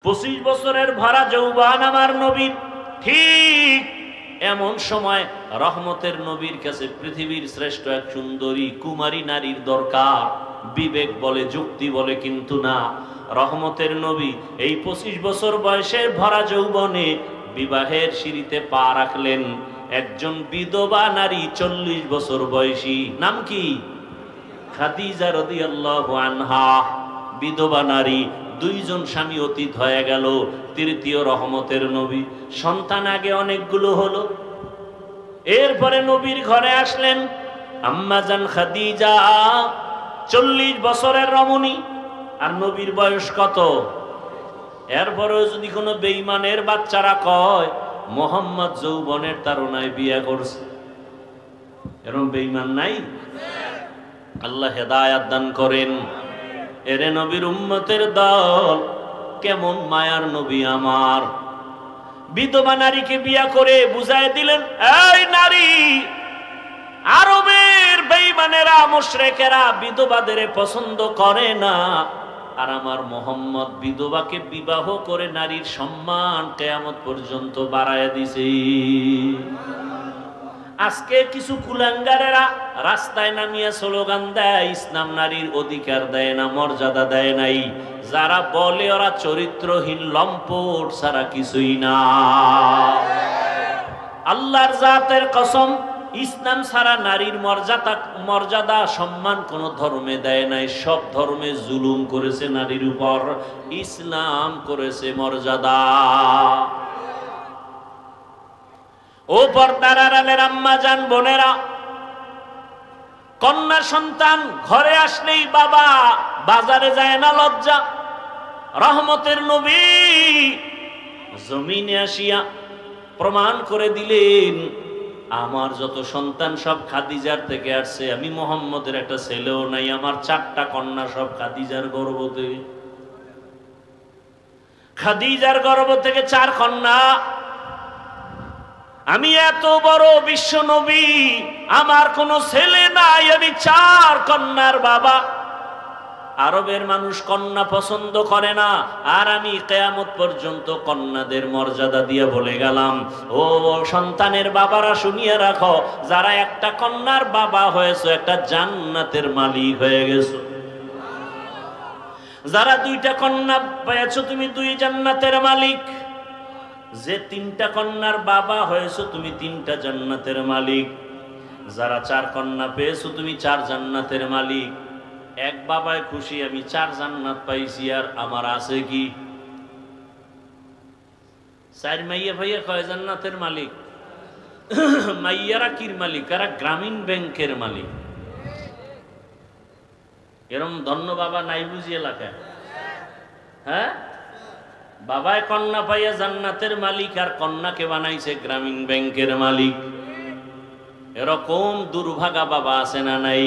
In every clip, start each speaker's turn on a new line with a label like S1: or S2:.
S1: 25 বছরের ভরা যৌবন আমার নবীর। ঠিক এমন সময় রহমতের নবীর কাছে পৃথিবীর শ্রেষ্ঠ এক সুন্দরী কুমারী নারীর দরকার। বিবেক বলে, যুক্তি বলে কিন্তু না। রহমতের নবী এই 25 বছর বয়সের ভরা যৌবনে বিবাহের সিঁড়িতে পা রাখলেন। একজন বিধবা নারী 40 বছর বয়সী, নাম কি? খাদিজা রাদিয়াল্লাহু আনহা। বিধবা নারী, দুইজন স্বামী অতীত হয়ে গেল। তৃতীয় রহমতের নবী, সন্তান আগে অনেকগুলো হলো। এরপরে নবীর ঘরে আসলেন আম্মাজান খাদিজা, 40 বছরের রমণী। আর নবীর বয়স কত? এরপরেও যদি কোনো বেঈমানের বাচ্চারা কয় মোহাম্মদ যৌবনের তারুণায় বিয়ে করছে, এরকম বেঈমান নাই? আল্লাহ হেদায়াত দান করেন। এরে নবীর উম্মতের দল, কেমন মায়ার নবী আমার। বিধবা নারীকে বিয়া করে বুঝায় দিলেন, এই নারী, আরবের বেঈমানেরা মুশরিকেরা বিধবাদের পছন্দ করে না, আর আমার মোহাম্মদ বিধবাকে বিবাহ করে নারীর সম্মান কিয়ামত পর্যন্ত বাড়ায় দিছে। আজকে কিছু কুলাঙ্গারেরা রাস্তায় নামিয়ে স্লোগান দেয় ইসলাম নারীর অধিকার দেয় না, মর্যাদা দেয় নাই। যারা বলে ওরা চরিত্রহীন লম্পট ছাড়া কিছুই না। আল্লাহর জাতের কসম, ইসলাম ছাড়া নারীর মর্যাদা সম্মান কোন ধর্মে দেয় নাই। সব ধর্মে জুলুম করেছে নারীর উপর, ইসলাম করেছে মর্যাদা। ও পর্দার আড়ালের আম্মা জান, বোনেরা, কন্যা সন্তান ঘরে আসলেই বাবা বাজারে যায় না লজ্জা। রহমতের নবী জমিনে আসিয়া প্রমাণ করে দিলেন, আমার যত সন্তান সব খাদিজার থেকে আসছে। আমি মোহাম্মদের একটা ছেলেও নাই, আমার 4টা কন্যা সব খাদিজার গর্ভ থেকে। খাদিজার গর্ভ থেকে 4 কন্যা। আমি এত বড় বিশ্ব নবী, আমার কোনো ছেলে নাই, আমি 4 কন্যার বাবা। আরবের মানুষ কন্যা পছন্দ করে না, আর আমি কিয়ামত পর্যন্ত কন্যাদের মর্যাদা দিয়ে বলে গেলাম, ও সন্তানের বাবারা শুনিয়ে রাখো, যারা একটা কন্যার বাবা হয়েছে একটা জান্নাতের মালিক হয়ে গেছো। যারা 2টা কন্যা পেয়েছো তুমি 2 জান্নাতের মালিক। যে 3টা কন্যার বাবা হয়েছো তুমি 3টা জান্নাতের মালিক। যারা 4 কন্যা পেয়েছো তুমি 4 জান্নাতের মালিক। এক বাবায় খুশি, আমি 4 জান্নাত পাইছি, আর আমার আছে কি? 4 মাইয়া ভাইয়া কয় জান্নাতের মালিক? মাইয়ারা কির মালিক? এরা গ্রামীণ ব্যাংকের মালিক। এরম ধন্য বাবা নাই বুঝি এলাকায়? হ্যাঁ, বাবায় কন্যা পাইয়া জান্নাতের মালিক, আর কন্যাকে বানাইছে গ্রামীণ ব্যাংকের মালিক। এরকম দুর্ভাগা বাবা আছে না নাই?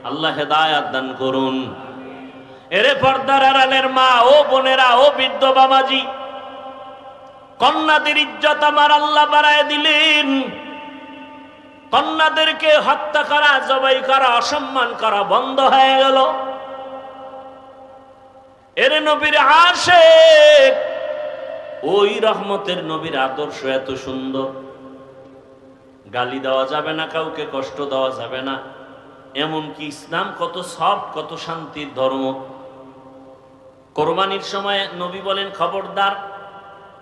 S1: আল্লাহ হেদায়াত দান করুন। এরে পর্দার আড়ালের মা ও বোনেরা, ও বৃদ্ধ বাবাজি, কন্যাদের ইজ্জত আমার আল্লাহ বাড়ায় দিলেন। কন্যাদেরকে হত্যা করা, জবাই করা, অসম্মান করা বন্ধ হয়ে গেল। এরে নবীর আশিক, ওই রহমতের নবীর আদর্শ এত সুন্দর, গালি দেওয়া যাবে না, কাউকে কষ্ট দেওয়া যাবে না। এমনকি ইসলাম কত সফট, কত শান্তির ধর্ম। কোরবানির সময় নবী বলেন, খবরদার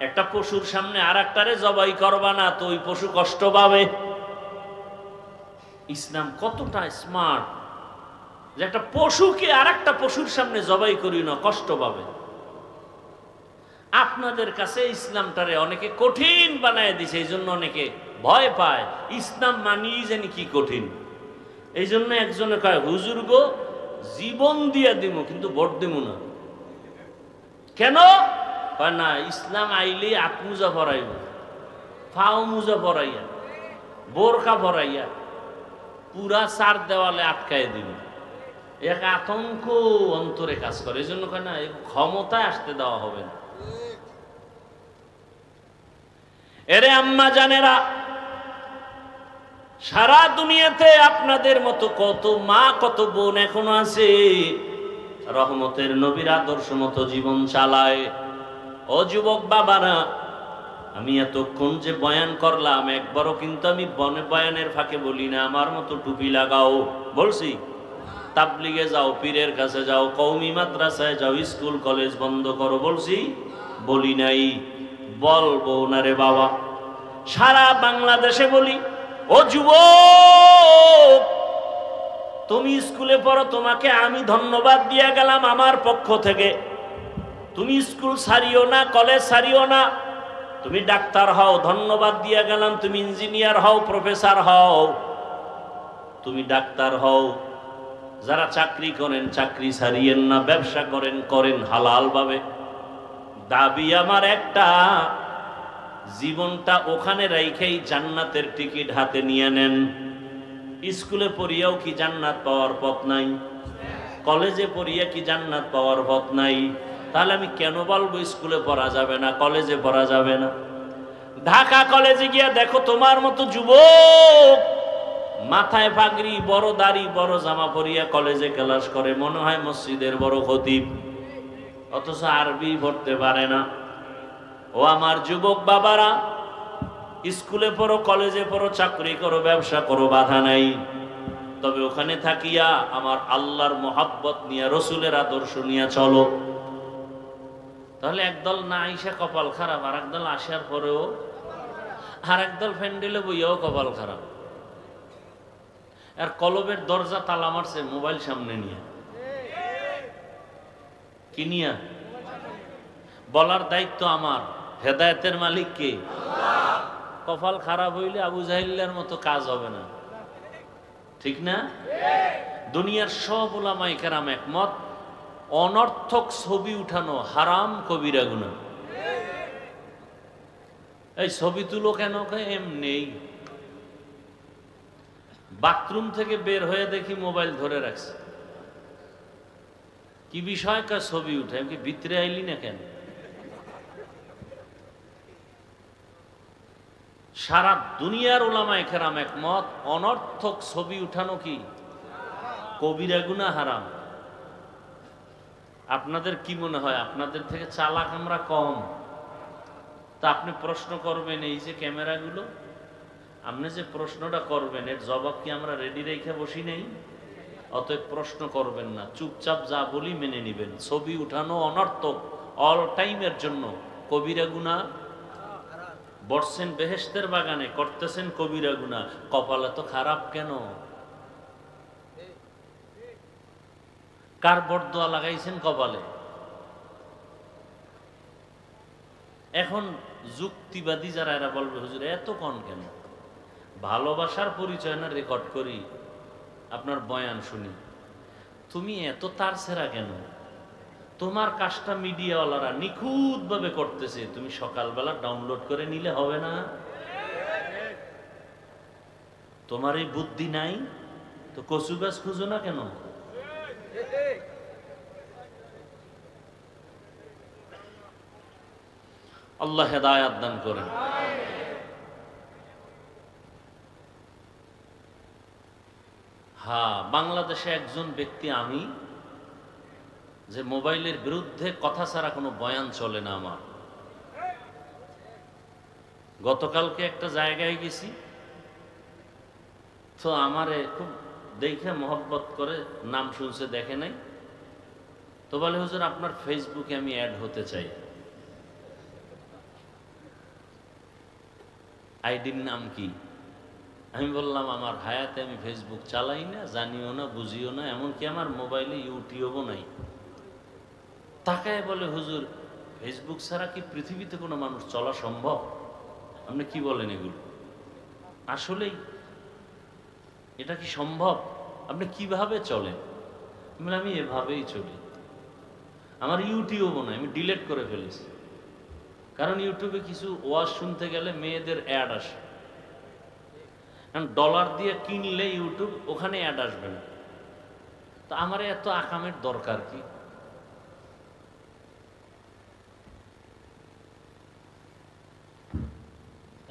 S1: একটা পশুর সামনে আর একটারে জবাই করবা না, তো ওই পশু কষ্ট পাবে। ইসলাম কতটা স্মার্ট যে একটা পশুকে আর একটা পশুর সামনে জবাই করি না, কষ্ট পাবে। আপনাদের কাছে ইসলামটারে অনেকে কঠিন বানায় দিছে, এই জন্য অনেকে ভয় পায়। ইসলাম মানিয়ে জানি কি কঠিন। এই জন্য একজনে কয়, হুজুর গো, জীবন দিয়া দিব কিন্তু ভোট দিব না। কেন? কয় না, ইসলাম আইলে আত্মুজা ভরাইব, ফাও মুজা ভরাইয়া, বোরকা ভরাইয়া পুরা 4 দেওয়ালে আটকায় দিব। এক আতঙ্ক অন্তরে কাজ করে। এই জন্য কয় না, ক্ষমতায় আসতে দেওয়া হবে না। এরে আম্মা জানেরা, সারা দুনিয়াতে আপনাদের মতো কত মা, কত বোন এখনো আছে রহমতের নবীর আদর্শ মতো জীবন চালায়। ও যুবক বাবারা, আমি এতক্ষণ যে বয়ান করলাম একবারও কিন্তু আমি বয়ানের ফাঁকে বলি না আমার মতো টুপি লাগাও। বলছি তাবলিগে যাও, পীরের কাছে যাও, কওমি মাদ্রাসায় যাও, স্কুল কলেজ বন্ধ করো, বলছি? বলি নাই, বলবো না রে বাবা। সারা বাংলাদেশে বলি, ও যুবক তুমি স্কুলে পড়ো, তোমাকে আমি ধন্যবাদ দিয়ে গেলাম আমার পক্ষ থেকে। তুমি স্কুল ছাড়িও না, কলেজ ছাড়িও না, তুমি ডাক্তার হও, ধন্যবাদ দিয়ে গেলাম। তুমি ইঞ্জিনিয়ার হও, প্রফেসর হও, তুমি ডাক্তার হও। যারা চাকরি করেন চাকরি ছাড়িয়েন না, ব্যবসা করেন করেন হালাল ভাবে। দাবি আমার একটা, জীবনটা ওখানে রাইখেই জান্নাতের টিকিট হাতে নিয়ে নেন। স্কুলে পড়িয়াও কি জান্নাত পাওয়ার পথ নাই? কলেজে পড়িয়া কি জান্নাত পাওয়ার পথ নাই? তাহলে আমি কেন বলবো স্কুলে পড়া যাবে না, কলেজে পড়া যাবে না? ঢাকা কলেজে গিয়া দেখো তোমার মতো যুবক মাথায় পাগড়ি, বড় দাড়ি, বড় জামা পরিয়া কলেজে ক্লাস করে, মনে হয় মসজিদের বড় খতিব, অথচ আরবি পড়তে পারে না। ও আমার যুবক বাবারা, স্কুলে পড়ো, কলেজে পড়ো, চাকরি করো, ব্যবসা করো, বাধা নাই। তবে ওখানে থাকিয়া আমার আল্লাহর মোহাব্বত নিয়ে, রসুলের আদর্শ নিয়ে চলো। তাহলে একদল না আইসা কপাল খারাপ, আর একদল আসার পরেও, আর একদল ফ্যান্ডেলে বইয়াও কপাল খারাপ। আর কলবের দরজা তালা মারছে মোবাইল সামনে নিয়ে। কি নিয়া? বলার দায়িত্ব আমার, হেদায়েতের মালিক কে? কপাল খারাপ হইলে আবু জাহিল্লার মতো কাজ হবে না, ঠিক না? দুনিয়ার সব উলামায়ে কেরাম একমত, অনর্থক ছবি উঠানো হারাম, কবিরা গুনাহ। এই ছবি তুলো কেন? এমনি বাথরুম থেকে বের হয়ে দেখি মোবাইল ধরে রাখছে। কি বিষয়? ছবি উঠে। আমি কি ভিতরে আইলি না কেন? সারা দুনিয়ার উলামায়ে কেরাম একমত, অনর্থক ছবি উঠানো কি কবিরা গুনাহ, হারাম। আপনাদের কি মনে হয় আপনাদের থেকে চালাক আমরা কম? তা আপনি প্রশ্ন করবেন, এই যে ক্যামেরাগুলো, আপনি যে প্রশ্নটা করবেন এর জবাব কি আমরা রেডি রেখে বসি নেই? অতএব প্রশ্ন করবেন না, চুপচাপ যা বলি মেনে নিবেন। ছবি উঠানো অনর্থক, অল টাইমের জন্য কবিরা গুনাহ। বসছেন বেহেশতের বাগানে, করতেছেন কবিরা গুনাহ, কপালে তো খারাপ কেন? কার বরদোয়া লাগাইছেন কপালে? এখন যুক্তিবাদী যারা, এরা বলবে হুজুর এত কন কেন? ভালোবাসার পরিচয় না রেকর্ড করি, আপনার বয়ান শুনি, তুমি এত তার ছেঁড়া কেন? তোমার কাজটা মিডিয়াওয়ালারা নিখুঁত ভাবে করতেছে, তুমি সকালবেলা ডাউনলোড করে নিলে হবে না? তোমার এই বুদ্ধি নাই তো কচু গাছ খুঁজো না কেন? আল্লাহ হেদায়েত দান করেন। হ্যাঁ, বাংলাদেশে একজন ব্যক্তি আমি, যে মোবাইলের বিরুদ্ধে কথা ছাড়া কোনো বয়ান চলে না আমার। গতকালকে একটা জায়গায় গেছি, তো আমারে খুব দেখে মহব্বত করে, নাম শুনছে দেখে নাই, তো বলে হুজুর আপনার ফেসবুকে আমি অ্যাড হতে চাই। আইডির নাম কি? আমি বললাম আমার হায়াতে আমি ফেসবুক চালাই না, জানিও না, বুঝিও না, এমনকি আমার মোবাইলে ইউটিউবও নাই। তাকায় বলে হুজুর ফেসবুক ছাড়া কি পৃথিবীতে কোনো মানুষ চলা সম্ভব? আপনি কি বলেন এগুলো? আসলেই এটা কি সম্ভব? আপনি কিভাবে চলেন? আমি এভাবেই চলি। আমার ইউটিউবও নাই, আমি ডিলিট করে ফেলেছি। কারণ ইউটিউবে কিছু ওয়াজ শুনতে গেলে মেয়েদের অ্যাড আসে, কারণ ডলার দিয়ে কিনলে ইউটিউব ওখানে অ্যাড আসবে না। তো আমার এত আকামের দরকার কি?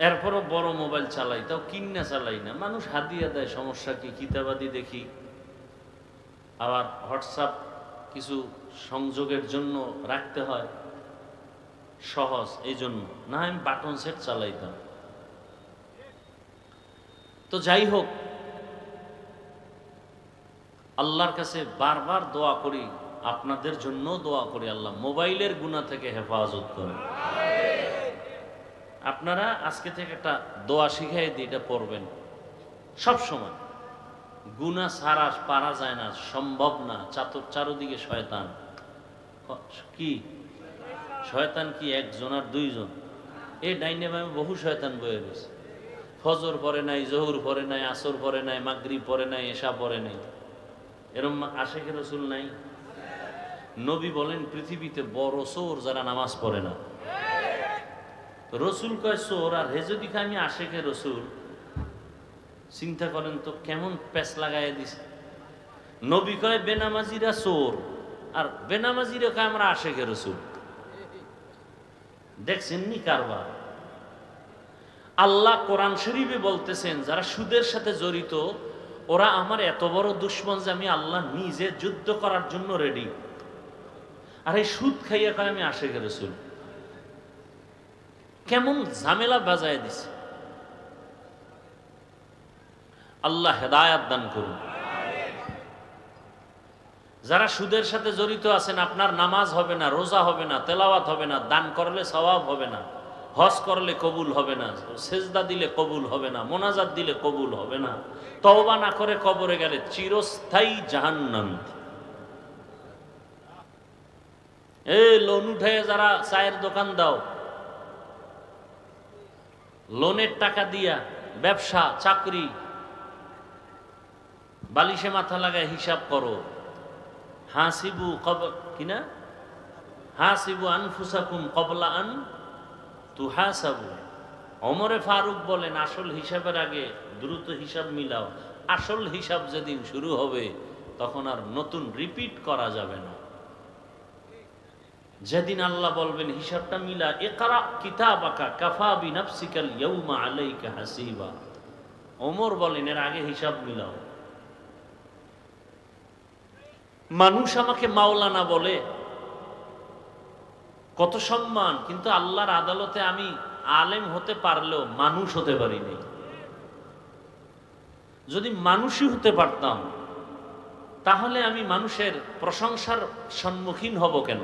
S1: এরপরও বড় মোবাইল চালাই, তাও কিনা চালাই না, মানুষ হাদিয়া দেয়, সমস্যা কি? কিতাবাদি দেখি, আবার হোয়াটসঅ্যাপ কিছু সংযোগের জন্য রাখতে হয়, সহজ, এই জন্য না আমি বাটন সেট চালাইতাম। তো যাই হোক, আল্লাহর কাছে বারবার দোয়া করি, আপনাদের জন্য দোয়া করি, আল্লাহ মোবাইলের গুনাহ থেকে হেফাজত করেন। আপনারা আজকে থেকে একটা দোয়া শিখাই দিই, এটা পড়বেন সব সময়। গুনাহ ছাড়া পারা যায় না, সম্ভব না। চারদিকে শয়তান। কি শয়তান? কি একজন আর দুইজন? এই ডাইনে বামে বহু শয়তান বয়ে রয়েছে। ফজর পরে নাই, জোহর পরে নাই, আসর পরে নাই, মাগরিব পরে নাই, এশা পরে নাই। এরম আশিকে রাসূল নাই? নবী বলেন পৃথিবীতে বড় চোর যারা নামাজ পড়ে না। রসুল কয় চোর, আর হে যদি আমি আশিকে রাসূল, চিন্তা করেন তো কেমন প্যাচ লাগাই দিছে। নবী কয় বেনামাজিরা চোর, আর বেনামাজিরা কয় আমরা আশিকে রাসূল। দেখছেন নি কারবার? আল্লাহ কোরআন শরীফে বলতেছেন যারা সুদের সাথে জড়িত ওরা আমার এত বড় দুশমন যে আমি আল্লাহ নিজে যুদ্ধ করার জন্য রেডি। আর এই সুদ খাইয়া কয় আমি আশিকে রাসূল। কেমন ঝামেলা বাজায় দিছে। আল্লাহ হেদায়েত দান করুন। যারা সুদের সাথে জড়িত আছেন, আপনার নামাজ হবে না, রোজা হবে না, তেলাওয়াত হবে না, দান করলে সওয়াব হবে না, হজ করলে কবুল হবে না, সেজদা দিলে কবুল হবে না, মোনাজাত দিলে কবুল হবে না, তওবা না করে কবরে গেলে চিরস্থায়ী জাহান্নাম। এই লোন উঠে যারা চায়ের দোকান দাও, লোনের টাকা দিয়া ব্যবসা, চাকরি, বালিশে মাথা লাগায় হিসাব করো। হাসিবু কিনা হাসিবু আনফুসাকুম ক্বাবলা আন তুহাসাবু। ওমরে ফারুক বলেন আসল হিসাবের আগে দ্রুত হিসাব মিলাও। আসল হিসাব যেদিন শুরু হবে তখন আর নতুন রিপিট করা যাবে না। যেদিন আল্লাহ বলবেন হিসাবটা মিলা, ইকরা কিতাবাকা কাফা বিনাফসিকাল ইয়াউমা আলাইকা হাসিবা। ওমর বলেন এর আগে হিসাব মিলাও। মানুষ আমাকে মাওলানা বলে, কত সম্মান, কিন্তু আল্লাহর আদালতে আমি আলেম হতে পারলেও মানুষ হতে পারিনি। যদি মানুষই হতে পারতাম তাহলে আমি মানুষের প্রশংসার সম্মুখীন হব কেন?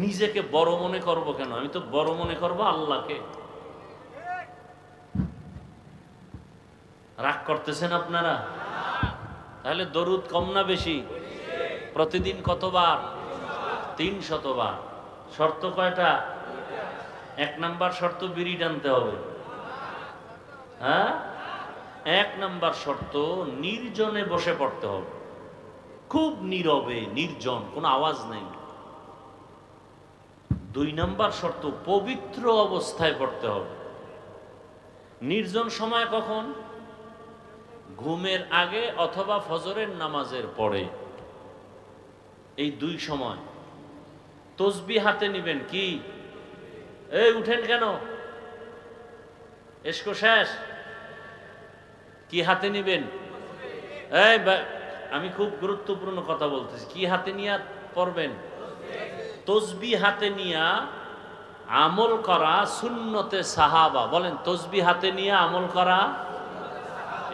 S1: নিজেকে বড় মনে করব কেন? আমি তো বড় মনে করব আল্লাহকে। রাগ করতেছেন আপনারা? তাহলে দরুদ কম না বেশি? প্রতিদিন কতবার? 300 বার। শর্ত কয়টা? 1 নাম্বার শর্ত বিড়ি টানতে হবে। হ্যাঁ, 1 নাম্বার শর্ত নির্জনে বসে পড়তে হবে, খুব নীরবে, নির্জন, কোনো আওয়াজ নেই। 2 নাম্বার শর্ত পবিত্র অবস্থায় পড়তে হবে। নির্জন সময় কখন? ঘুমের আগে অথবা ফজরের নামাজের পরে। এই 2 সময়। তসবিহ হাতে নিবেন। কি এই উঠেন কেন? এসকো শেষ। কি হাতে নিবেন? এই আমি খুব গুরুত্বপূর্ণ কথা বলতেছি। কি হাতে নিয়ে পড়বেন? তসবিহ হাতে নিয়ে আমল করা সুন্নতে সাহাবা। বলেন তসবিহ হাতে নিয়ে আমল করা।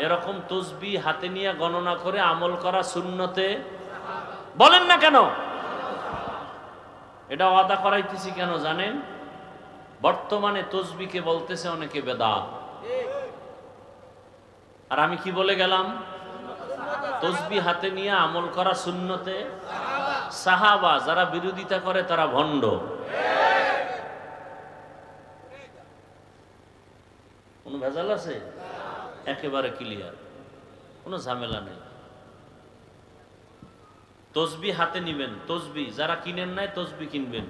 S1: এরকম তসবিহ হাতে নিয়ে গণনা করে আমল করা সুন্নতে। বলেন না কেন? এটা ওয়াদা করাইতেছি কেন জানেন? বর্তমানে তসবিহকে বলতেছে অনেকে বেদাত। আর আমি কি বলে গেলাম? তসবিহ হাতে নিয়ে আমল করা সুন্নতে সাহাবা। যারা বিরোধিতা করে তারা ভণ্ড। কোন ভেজাল আছে? একেবারে ক্লিয়ার, কোনো ঝামেলা নেই। তসবিহ হাতে নিবেন। তসবিহ যারা কিনেন নাই তসবিহ কিনবেন।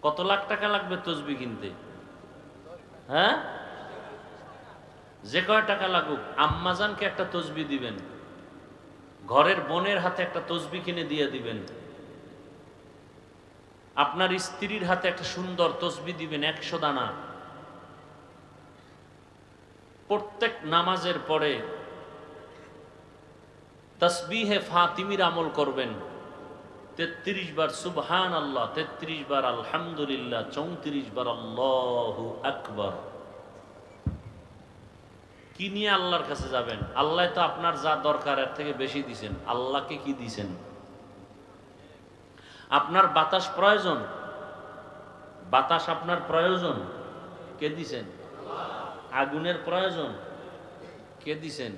S1: কত লাখ টাকা লাগবে তসবিহ কিনতে? হ্যাঁ, যে কয় টাকা লাগুক, আম্মাজানকে একটা তসবিহ দিবেন, ঘরের বোনের হাতে একটা তসবিহ কিনে দিয়ে দিবেন, আপনার স্ত্রীর হাতে একটা সুন্দর তসবিহ দিবেন 100 দানা। প্রত্যেক নামাজের পরে তসবিহে ফাতিমির আমল করবেন 33 বার সুবহানাল্লাহ, 33 বার আলহামদুলিল্লাহ, 34 বার আল্লাহু আকবার। কি নিয়ে আল্লাহর কাছে যাবেন? আল্লাহ তো আপনার যা দরকার এর থেকে বেশি দিছেন। আল্লাহকে কি দিছেন? আপনার বাতাস প্রয়োজন, বাতাস আপনার প্রয়োজন, কে দিছেন? আগুনের প্রয়োজন, কে দিছেন?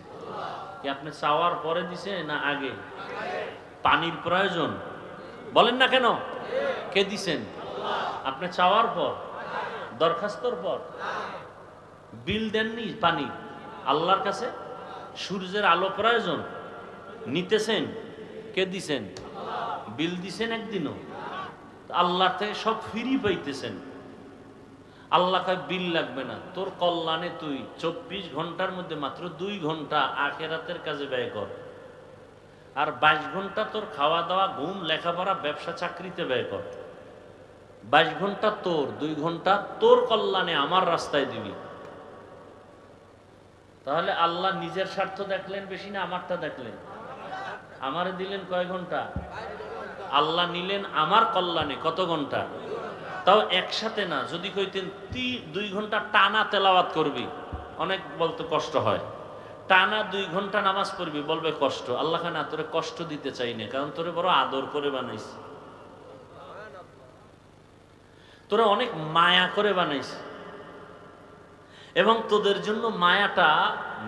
S1: কি আপনি চাওয়ার পরে দিছেন না আগে? পানির প্রয়োজন, বলেন না কেন, কে দিছেন? আপনি চাওয়ার পর, দরখাস্তর পর। বিল দেননি পানি আল্লাহর কাছে। সূর্যের আলো প্রয়োজন, নিতেছেন, কে দিছেন? বিল দিছেন একদিনও? আল্লাহর থেকে সব ফ্রি পাইতেছেন। আল্লাহ কয় বিল লাগবে না, তোর কল্যাণে তুই 24 ঘন্টার মধ্যে মাত্র 2 ঘন্টা আখিরাতের কাজে ব্যয় কর, আর 22 ঘন্টা তোর খাওয়া দাওয়া, ঘুম, লেখাপড়া, ব্যবসা, চাকরিতে ব্যয় কর। 22 ঘন্টা তোর, 2 ঘন্টা তোর কল্যাণে আমার রাস্তায় দিবি। তাহলে আল্লাহ নিজের স্বার্থ দেখলেন বেশি না আমারটা দেখলেন? আমারে দিলেন কয় ঘন্টা? আল্লাহ নিলেন আমার কল্যাণে কত ঘন্টা? তাও একসাথে না। যদি কইতেন 2 ঘন্টা টানা তেলাওয়াত করবি, অনেক বলতে কষ্ট হয়। টানা 2 ঘন্টা নামাজ পড়বি, বলবে কষ্ট। আল্লাহ না, তোরে কষ্ট দিতে চাই না, কারণ তোরে বড় আদর করে বানাইছি, তোরে অনেক মায়া করে বানাইছি, এবং তোদের জন্য মায়াটা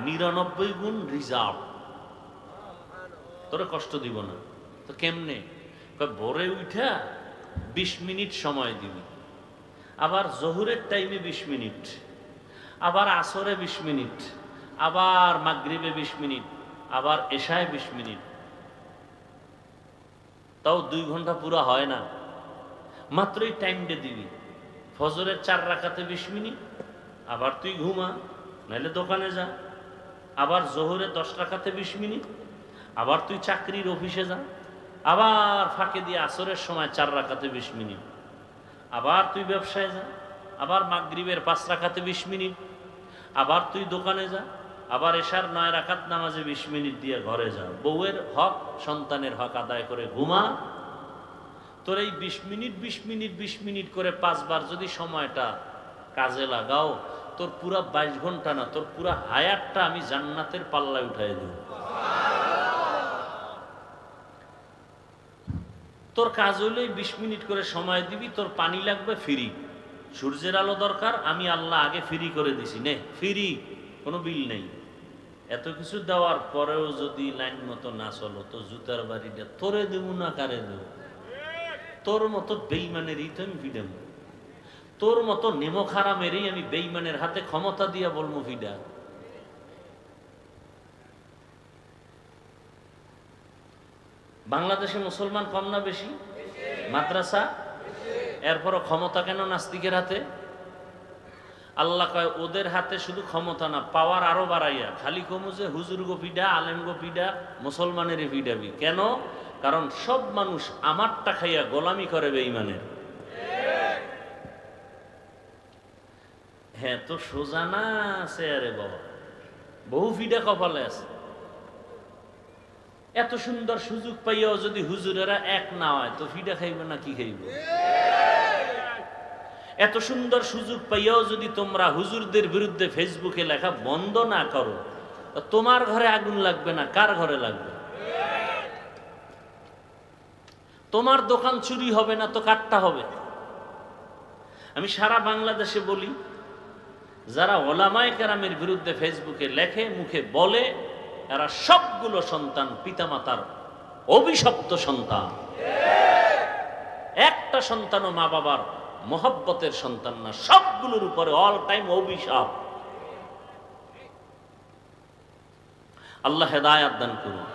S1: 99 গুণ রিজার্ভ, তোরে কষ্ট দিব না। তো কেমনে? ভোরে উঠা 20 মিনিট সময় দিবি, আবার জোহরের টাইমে 20 মিনিট, আবার আসরে 20 মিনিট, আবার মাগরিবে 20 মিনিট, আবার এশায় 20 মিনিট। তাও 2 ঘন্টা পুরা হয় না, মাত্রই টাইমটা দিবি। ফজরের 4 রাকাতে 20 মিনিট, আবার তুই ঘুমা, নাহলে দোকানে যা। আবার জোহরে 10 রাকাতে 20 মিনিট, আবার তুই চাকরির অফিসে যা। আবার ফাঁকে দিয়ে আসরের সময় 4 রাকাতে 20 মিনিট, আবার তুই ব্যবসায় যা। আবার মাগরিবের 5 রাকাতে 20 মিনিট, আবার তুই দোকানে যা। আবার এশার 9 রাকাত নামাজে 20 মিনিট দিয়ে ঘরে যা। বউয়ের হক, সন্তানের হক আদায় করে ঘুমা। তোর এই 20 মিনিট 20 মিনিট 20 মিনিট করে 5 বার যদি সময়টা কাজে লাগাও, তোর পুরা 22 ঘন্টা না, তোর পুরা হায়াতটা আমি জান্নাতের পাল্লায় উঠাই দেব। তোর কাজ হইলে 20 মিনিট করে সময় দিবি, তোর পানি লাগবে ফ্রি, সূর্যের আলো দরকার, আমি আল্লাহ আগে ফ্রি করে দিছি, নে ফ্রি, কোনো বিল নেই। এত কিছু দেওয়ার পরেও যদি লাইন মতো না চলো, তো জুতার বাড়িটা তোরে দেবো না কারে দেব? তোর মতো বেইমানেরই তো আমি ফিডাম, তোর মতো নেমো খারামেরই আমি বেইমানের হাতে ক্ষমতা দিয়া বলবো ফিডা। বাংলাদেশে মুসলমান কম না বেশি? মাদ্রাসা, এরপরও ক্ষমতা কেন নাস্তিকের হাতে? আল্লাহ কয় ওদের হাতে শুধু ক্ষমতা না, পাওয়ার আরো বাড়াইয়া। খালি কমু যে হুজুর গো ফিডা, আলেম গো ফিডা, মুসলমানের ফিডাবি কেন? কারণ সব মানুষ আমারটা খাইয়া গোলামি করে বেঈমানের। হ্যাঁ, তো সোজা না আছে, আরে বাবা, বহু ফিডা কপালে আছে। এত সুন্দর সুযোগ পাইয়াও যদি হুজুরেরা এক না হয়, তো ফিডা খাইবে না কি খাইবে? এত সুন্দর সুযোগ পাইয়াও যদি তোমরা হুজুরদের বিরুদ্ধে ফেসবুকে লেখা বন্ধ না করো, তোমার ঘরে আগুন লাগবে না, কার ঘরে লাগবে? তোমার দোকান চুরি হবে না তো কারটা হবে? আমি সারা বাংলাদেশে বলি, যারা ওলামায়ে কেরামের বিরুদ্ধে ফেসবুকে লেখে, মুখে বলে, এরা সবগুলো সন্তান পিতামাতার অভিশপ্ত সন্তান। একটা সন্তানও মা বাবার মোহব্বতের সন্তান না, সবগুলোর উপরে অল টাইম অভিশাপ। আল্লাহ হেদায়েত দান করুন।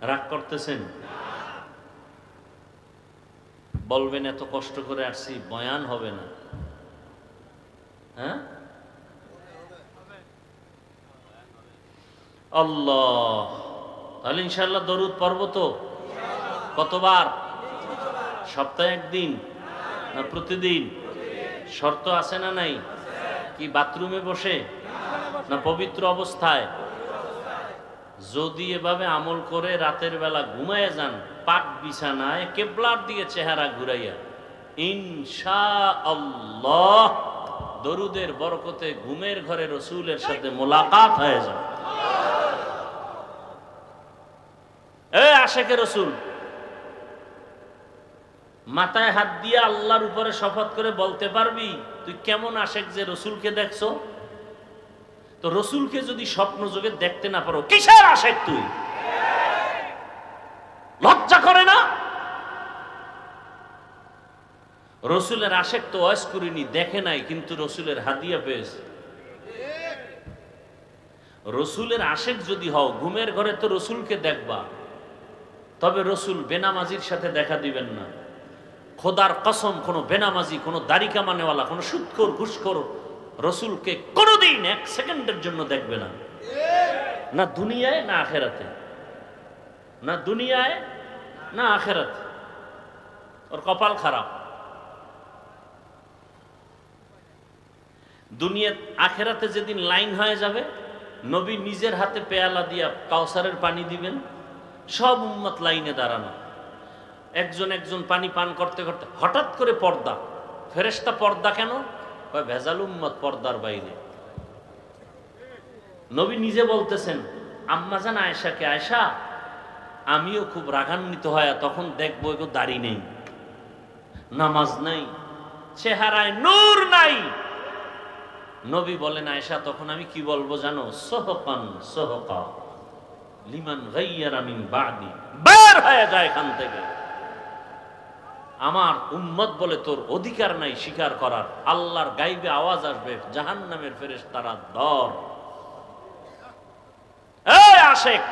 S1: রাগ করতেছেন? বলবেন এত কষ্ট করে আসছি, বয়ান হবে না। হ্যাঁ, আল্লাহ, তাহলে ইনশাআল্লাহ দরুদ পড়ব তো? কতবার? সপ্তাহে একদিন না প্রতিদিন? শর্ত আছে না নাই? কি বাথরুমে বসে না পবিত্র অবস্থায়? যদি এভাবে আমল করে রাতের বেলা ঘুমায় যান, পাক বিছানায় কেবলার দিকে চেহারা ঘুরাইয়া ইনশাআল্লাহ দরুদের বরকতে ঘুমের ঘরে রসুলের সাথে মোলাকাত হয়ে যায়। আশেকে রসুল মাথায় হাত দিয়ে আল্লাহর উপরে শপথ করে বলতে পারবি তুই কেমন আশেক যে রসুলকে দেখছো? তো রসুলকে যদি স্বপ্ন যোগে দেখতে না পারো কিসের আশেক তুই? লজ্জা করে না? রসুলের আশেক তো ওয়াজ করিনি, দেখে নাই, কিন্তু রসুলের হাদিয়া পেয়েছে। রসুলের আশেক যদি হও ঘুমের ঘরে তো রসুলকে দেখবা, তবে রসুল বেনামাজির সাথে দেখা দিবেন না। খোদার কসম, কোনো বেনামাজি, কোনো দাড়ি কামানেওয়ালা, কোনো সুদখোর ঘুষখোর রসুলকে কোনোদিন এক সেকেন্ডের জন্য দেখবে না, না দুনিয়ায় না আখেরাতে, না দুনিয়ায় না আখেরাতে। ওর কপাল খারাপ। দুনিয়া আখেরাতে যেদিন লাইন হয়ে যাবে, নবী নিজের হাতে পেয়ালা দিয়া কাউসারের পানি দিবেন, সব উম্মত লাইনে দাঁড়ানো, একজন একজন পানি পান করতে করতে হঠাৎ করে পর্দা। ফেরেশতা পর্দা কেন? ভেজাল উম্মত পর্দার বাইরে। নবী নিজে বলতেছেন আম্মা জান আয়েশাকে, আয়েশা আমিও খুব রাগান্বিত হয় তখন দেখবো এগো দাড়ি নেই, নামাজ নাই, চেহারায় নূর নাই। নবী বলেন আয়েশা তখন আমি কি বলবো জানো? সোহকান সোহকা লিমান গায়্যারা মিন বাদি, বের হয়ে যায় এখান থেকে। আমার উম্মত বলে তোর অধিকার নাই স্বীকার করার। আল্লাহর গাইবে আওয়াজ আসবে, জাহান্নামের ফেরেশতারা ধর। এই আশেক,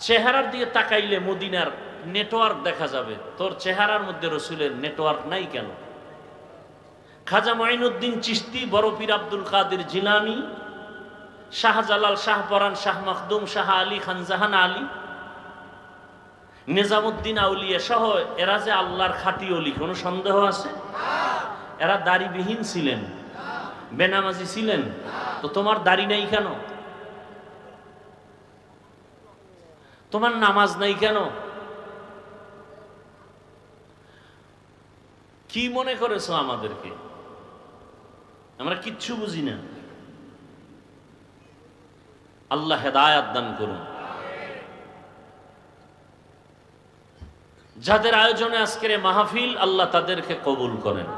S1: চেহারার দিকে তাকাইলে মদিনার নেটওয়ার্ক দেখা যাবে, তোর চেহারার মধ্যে রসুলের নেটওয়ার্ক নাই কেন? খাজা মাইনুদ্দিন চিশতি, বড় পীর আব্দুল কাদের জিলানী, শাহজালাল, শাহপরান, শাহ মখদুম, শাহ আলী খান জাহান আলী, নিজামুদ্দিন আউলিয়া সহ এরা যে আল্লাহর খাঁটি ওলি, কোনো সন্দেহ আছে? এরা দাড়িবিহীন ছিলেন, বেনামাজি ছিলেন, তো তোমার দাড়ি নাই কেন? তোমার নামাজ নাই কেন? কি মনে করেছো আমাদেরকে? আমরা কিচ্ছু বুঝি না। আল্লাহ হেদায়াত দান করুন। যাদের আয়োজনে আজকের মাহফিল, আল্লাহ তাদেরকে কবুল করেন।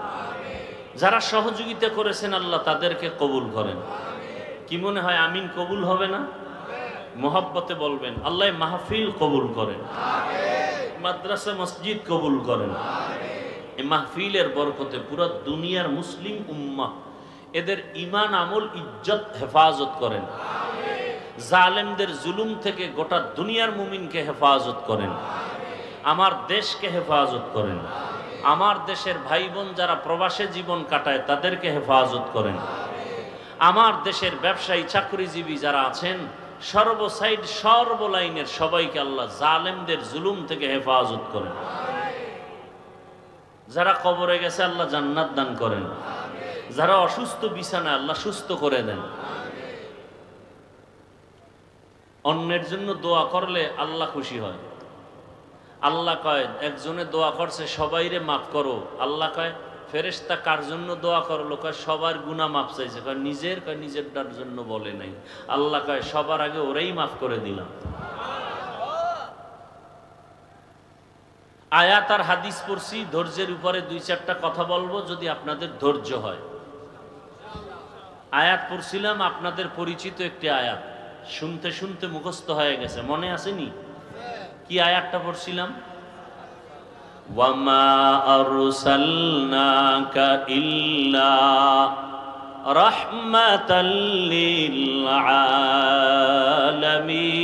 S1: যারা সহযোগিতা করেছেন আল্লাহ তাদেরকে কবুল করেন। কি মনে হয় আমিন কবুল হবে না? মোহাব্বতে বলবেন আল্লাহ মাহফিল কবুল করেন, মাদ্রাসা মসজিদ কবুল করেন। এই মাহফিলের বরকতে পুরো দুনিয়ার মুসলিম উম্মাহ এদের ঈমান আমল ইজ্জত হেফাজত করেন। জালেমদের জুলুম থেকে গোটা দুনিয়ার মুমিনকে হেফাজত করেন। আমার দেশকে হেফাজত করেন। আমার দেশের ভাই বোন যারা প্রবাসে জীবন কাটায় তাদেরকে হেফাজত করেন। আমার দেশের ব্যবসায়ী চাকরিজীবী যারা আছেন সর্বসাইড সর্বলাইনের সবাইকে আল্লাহ জালেমদের জুলুম থেকে হেফাজত করেন। যারা কবরে গেছে আল্লাহ জান্নাত দান করেন। যারা অসুস্থ বিছানায় আল্লাহ সুস্থ করে দেন। অন্যের জন্য দোয়া করলে আল্লাহ খুশি হয়। আল্লাহ কয় একজনে দোয়া করছে সবাইরে মাফ করো। আল্লাহ কয় ফেরেশতা কার জন্য দোয়া করলো? কয় সবার গুনাহ মাফ চাইছে। কয় নিজেরটার জন্য বলে নাই। আল্লাহ কয় সবার আগে ওরাই মাফ করে দিলাম। আয়াত আর হাদিস পড়ছি, ধৈর্যের উপরে দুই চারটা কথা বলবো যদি আপনাদের ধৈর্য হয়। আয়াত পড়ছিলাম, আপনাদের পরিচিত একটি আয়াত, শুনতে শুনতে মুখস্থ হয়ে গেছে, মনে আসেনি? কি আয়াতটা পড়ছিলাম? ওয়ামা আরসালনাকা ইল্লা রাহমাতাল লিল আলামিন।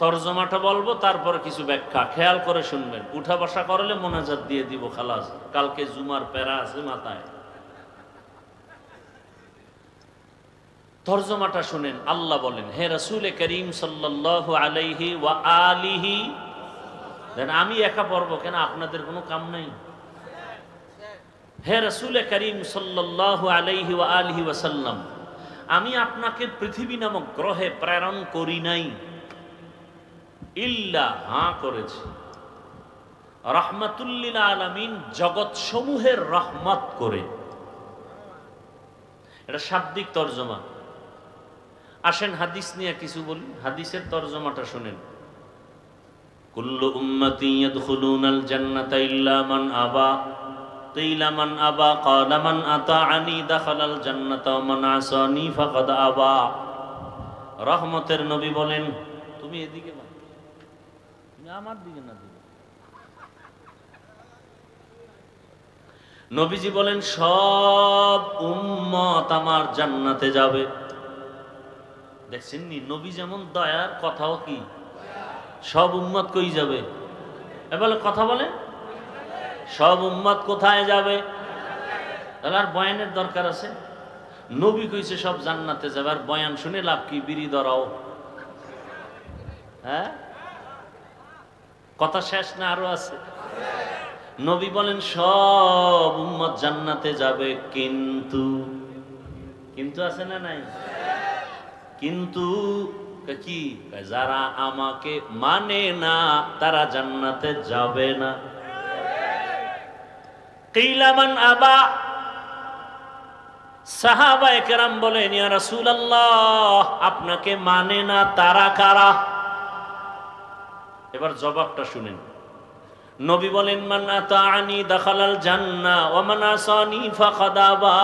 S1: তরজমাটা বলবো, তারপর কিছু ব্যাখ্যা খেয়াল করে শুনবেন। উঠা বসা করলে মোনাজাত দিয়ে দিব, খালাস। কালকে জুমার প্যারা আছে মাথায়। তরজমাটা শুনেন। আল্লাহ বলেন, হে রাসূল করিম সাল্লাল্লাহু আলাইহি ওয়া আলিহি, দেন আমি একা পড়বো কেন? আপনাদের কোনো কাম নাই? হে রাসূল করিম সাল্লাল্লাহু আলাইহি ওয়া আলিহি ওয়াসাল্লাম, আমি আপনাকে পৃথিবী নামক গ্রহে প্রেরণ করি নাই, ইল্লা হ্যাঁ করেছি রাহমাতুল লিল আলামিন, জগৎ সমূহের রহমত করে। এটা শাব্দিক তরজমা। আসেন হাদিস নিয়ে কিছু বলি, হাদিসের তরজমাটা শুনেন। কুল্লু উম্মতি ইয়াদখুলুনাল জান্নাতা ইল্লা মান আবা, কিলা মান আবা ক্বালা মান আতাআনি দাখালাল জান্নাতা ওয়া মান আসানি ফাকাদ আবা। রহমতের নবী বলেন, তুমি এদিকে না, তুমি আমার দিকে না দিবে। নবীজি বলেন সব উম্মত আমার জান্নাতে যাবে। দেখছেন নি নবী যেমন দয়ার, কথাও কি সব উম্মত কই যাবে? এবার কথা বলে সব উম্মত কোথায় যাবে? তাহলে আর বয়ানের দরকার আছে? নবী কইছে সব জান্নাতে যাবে, আর বয়ান শুনে লাভ কি? বিড়ি ধরাও। হ্যাঁ, কথা শেষ না, আরো আছে। নবী বলেন সব উম্মত জান্নাতে যাবে, কিন্তু কিন্তু আছে না নাই? কিন্তু কি? যারা আমাকে মানে না তারা জান্নাতে যাবে না। কিলা মান আবা, সাহাবায়ে কেরাম বলেন ইয়া রাসূলুল্লাহ, আপনাকে মানে না তারা কারা? এবার জবাবটা শুনেন। নবী বলেন মান আতাআনি দাখালাল জান্নাহ ওয়া মান আসানি ফাকাদ আবা।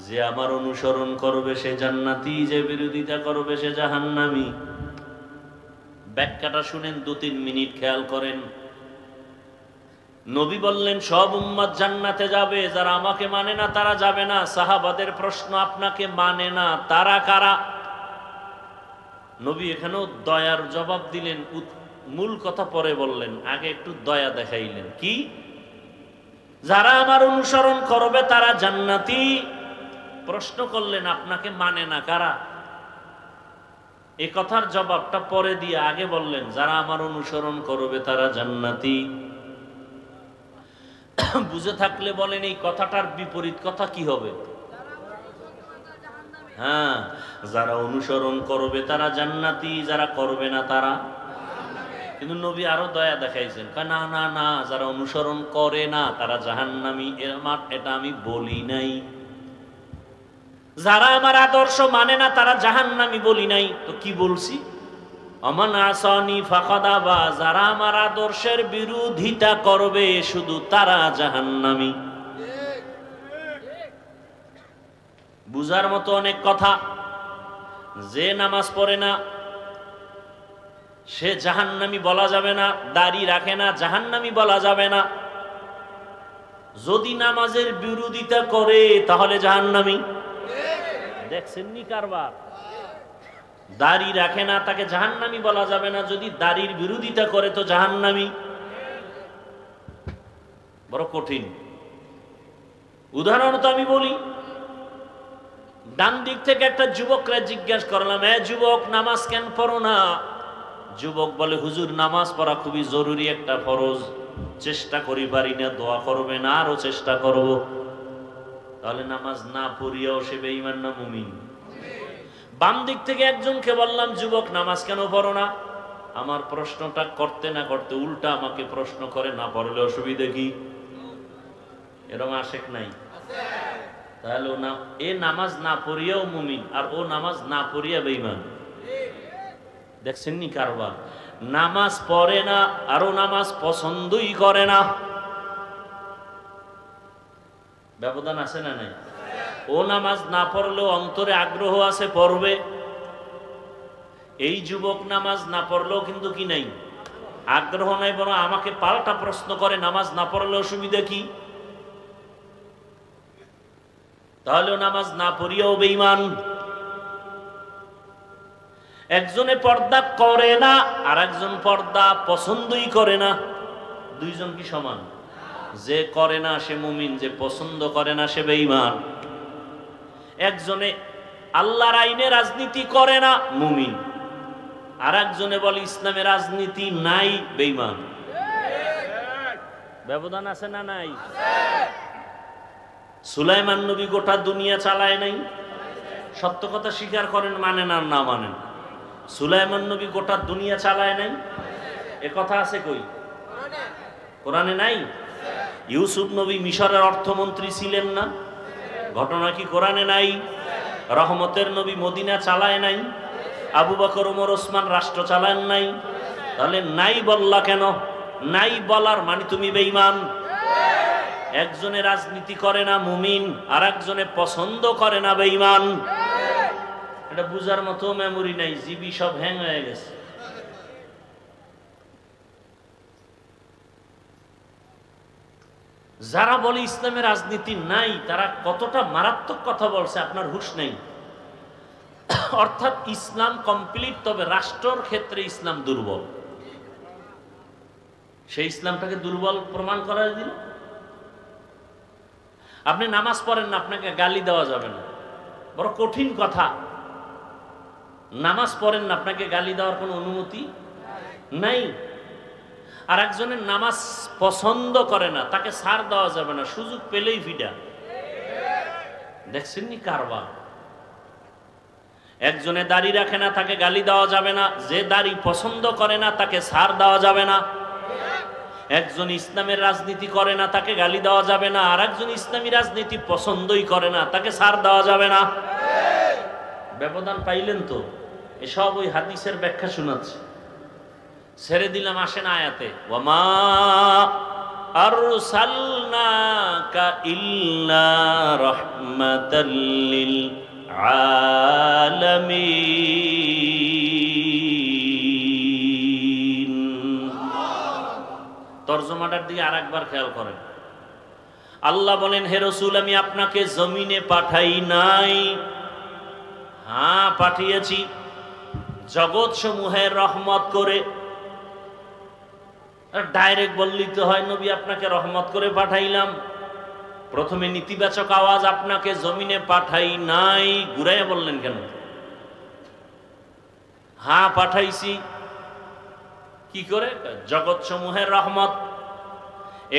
S1: যে আমার অনুসরণ করবে সে জান্নাতি, যে বিরোধিতা করবে সে জাহান্নামী। ব্যাখ্যাটা শুনেন, 2-3 মিনিট খেয়াল করেন। নবী বললেন সব উম্মত জান্নাতে যাবে, যারা আমাকে মানে না তারা যাবে না। সাহাবাদের প্রশ্ন, আপনাকে মানে না তারা কারা? নবী এখানেও দয়ার জবাব দিলেন, মূল কথা পরে বললেন, আগে একটু দয়া দেখাইলেন। কি? যারা আমার অনুসরণ করবে তারা জান্নাতি। প্রশ্ন করলেন আপনাকে মানে না কারা? এই কথার জবাবটা পরে দিয়ে আগে বললেন যারা আমার অনুসরণ করবে তারা জান্নাতি। বুঝে থাকলে বলেন এই কথাটার বিপরীত কথা কি হবে? হ্যাঁ, যারা অনুসরণ করবে তারা জান্নাতি, যারা করবে না তারা। কিন্তু নবী আরো দয়া দেখাইছেন, না না না, যারা অনুসরণ করে না তারা জাহান্নামী। এটা আমি বলি নাই। যারা আমার আদর্শ মানে না তারা জাহান্নামী বলি নাই, তো কি বলছি? আমান আসানি ফাকাদ আবা, যারা আমার আদর্শের বিরোধিতা করবে শুধু তারা জাহান্নামী। বুঝার মতো অনেক কথা। যে নামাজ পড়ে না সে জাহান্নামী বলা যাবে না, দাড়ি রাখে না জাহান্নামী বলা যাবে না। যদি নামাজের বিরোধিতা করে তাহলে জাহান্নামী। দেখছেন নি কারবার? দাড়ি রাখে না তাকে জাহান্নামী বলা যাবে না, যদি দাড়ির বিরোধিতা করে তো জাহান্নামী। বড় কঠিন। উদাহরণ তো আমি বলি, ডান দিক থেকে একটা যুবকরা জিজ্ঞাসা করলাম, এ যুবক নামাজ কেন পড়ো না? যুবক বলে, হুজুর নামাজ পড়া খুবই জরুরি একটা ফরজ, চেষ্টা করি পারি না। দোয়া করবে না, আরো চেষ্টা করব। তাহলে নামাজ না পড়িয়াও সে বেঈমান না মুমিন? বাম দিক থেকে একজনকে বললাম, যুবক নামাজ কেন পড়ো না? আমার প্রশ্নটা করতে না করতে উল্টা আমাকে প্রশ্ন করে, না পড়লে অসুবিধা কি? এরকম আশেক নাই? তাহলে ও না, এ নামাজ না পড়িয়াও মুমিন, আর ও নামাজ না পড়িয়া বেঈমান। দেখছেন নি কারবার? নামাজ পড়ে না আর ও নামাজ পছন্দই করে না। ব্যবধান আছে না নাই? ও নামাজ না পড়লেও অন্তরে আগ্রহ আছে, পড়বে। এই যুবক নামাজ না পড়লেও কিন্তু কি নাই, আগ্রহ নাই, বরং আমাকে পাল্টা প্রশ্ন করে, নামাজ না পড়লে অসুবিধা কি? তাহলে নামাজ না পড়িয়াও বেঈমান। একজনে পর্দা করে না আর একজন পর্দা পছন্দই করে না। দুইজন কি সমান? যে করে না সে মুমিন, যে পছন্দ করে না সে বেঈমান। একজনে আল্লাহর আইনে রাজনীতি করে না, মুমিন। আর একজনে বলে ইসলামে রাজনীতি নাই, বেঈমান। ব্যবধান আছে না নাই? সুলাইমান নবী গোটা দুনিয়া চালায় নাই? সত্য কথা স্বীকার করেন, মানেন আর না মানেন। সুলাইমান নবী গোটা দুনিয়া চালায় নাই, এ কথা আছে কই? কোরআনে নাই? ইউসুফ নবী মিশরের অর্থমন্ত্রী ছিলেন না, ঘটনা কি কোরআনে নাই? রহমতের নবী মদিনা চালায় নাই, আবু বকর ওমর ওসমান রাষ্ট্র চালান নাই। তাহলে নাই বললা কেন? নাই বলার মানে তুমি বেঈমান। একজনে রাজনীতি করে না মুমিন, আর একজনে পছন্দ করে না বেঈমান। এটা বুঝার মতো মেমোরি নাই, জিবি সব হ্যাং হয়ে গেছে। যারা বলে ইসলামের রাজনীতি নাই, তারা কতটা মারাত্মক কথা বলছে আপনার হুঁশ নেই। অর্থাৎ ইসলাম কমপ্লিট, তবে রাষ্ট্রের ক্ষেত্রে ইসলাম দুর্বল। সেই ইসলামটাকে দুর্বল প্রমাণ করা দিল। আপনি নামাজ পড়েন না, আপনাকে গালি দেওয়া যাবে না, বড় কঠিন কথা। নামাজ পড়েন না, আপনাকে গালি দেওয়ার কোনো অনুমতি নাই। আর একজনের নামাজ পছন্দ করে না, তাকে ছাড় দেওয়া যাবে না, সুযোগ পেলেই ভিডা। দেখছেন নি কারবার? একজনে দাড়ি রাখে না, তাকে গালি দেওয়া যাবে না। যে দাড়ি পছন্দ করে না, তাকে ছাড় দেওয়া যাবে না। একজন ইসলামের রাজনীতি করে না, তাকে গালি দেওয়া যাবে না। আর একজন ইসলামী রাজনীতি পছন্দই করে না, তাকে ছাড় দেওয়া যাবে না। ব্যবধান পাইলেন তো? এসব ওই হাদিসের ব্যাখ্যা শোনাচ্ছে। ছেড়ে দিলাম, আসেন আয়াতে। ওয়ামা আরসালনাকা ইল্লা রাহমাতাল লিল আলামিন। তরজমাটার দিকে আরেকবার খেয়াল করেন। আল্লাহ বলেন, হে রাসূল, আমি আপনাকে জমিনে পাঠাই নাই। হ্যাঁ, পাঠিয়েছি জগৎ সমূহের রহমত করে। ডাইরেক্ট বললেই তো হয়, নবী আপনাকে রহমত করে পাঠাইলাম। প্রথমে নীতিবাচক আওয়াজ, আপনাকে জমিনে পাঠাই নাই। ঘুরাইয়া বললেন কেন? হ্যাঁ পাঠাইছি। কি করে? জগৎ সমূহের রহমত।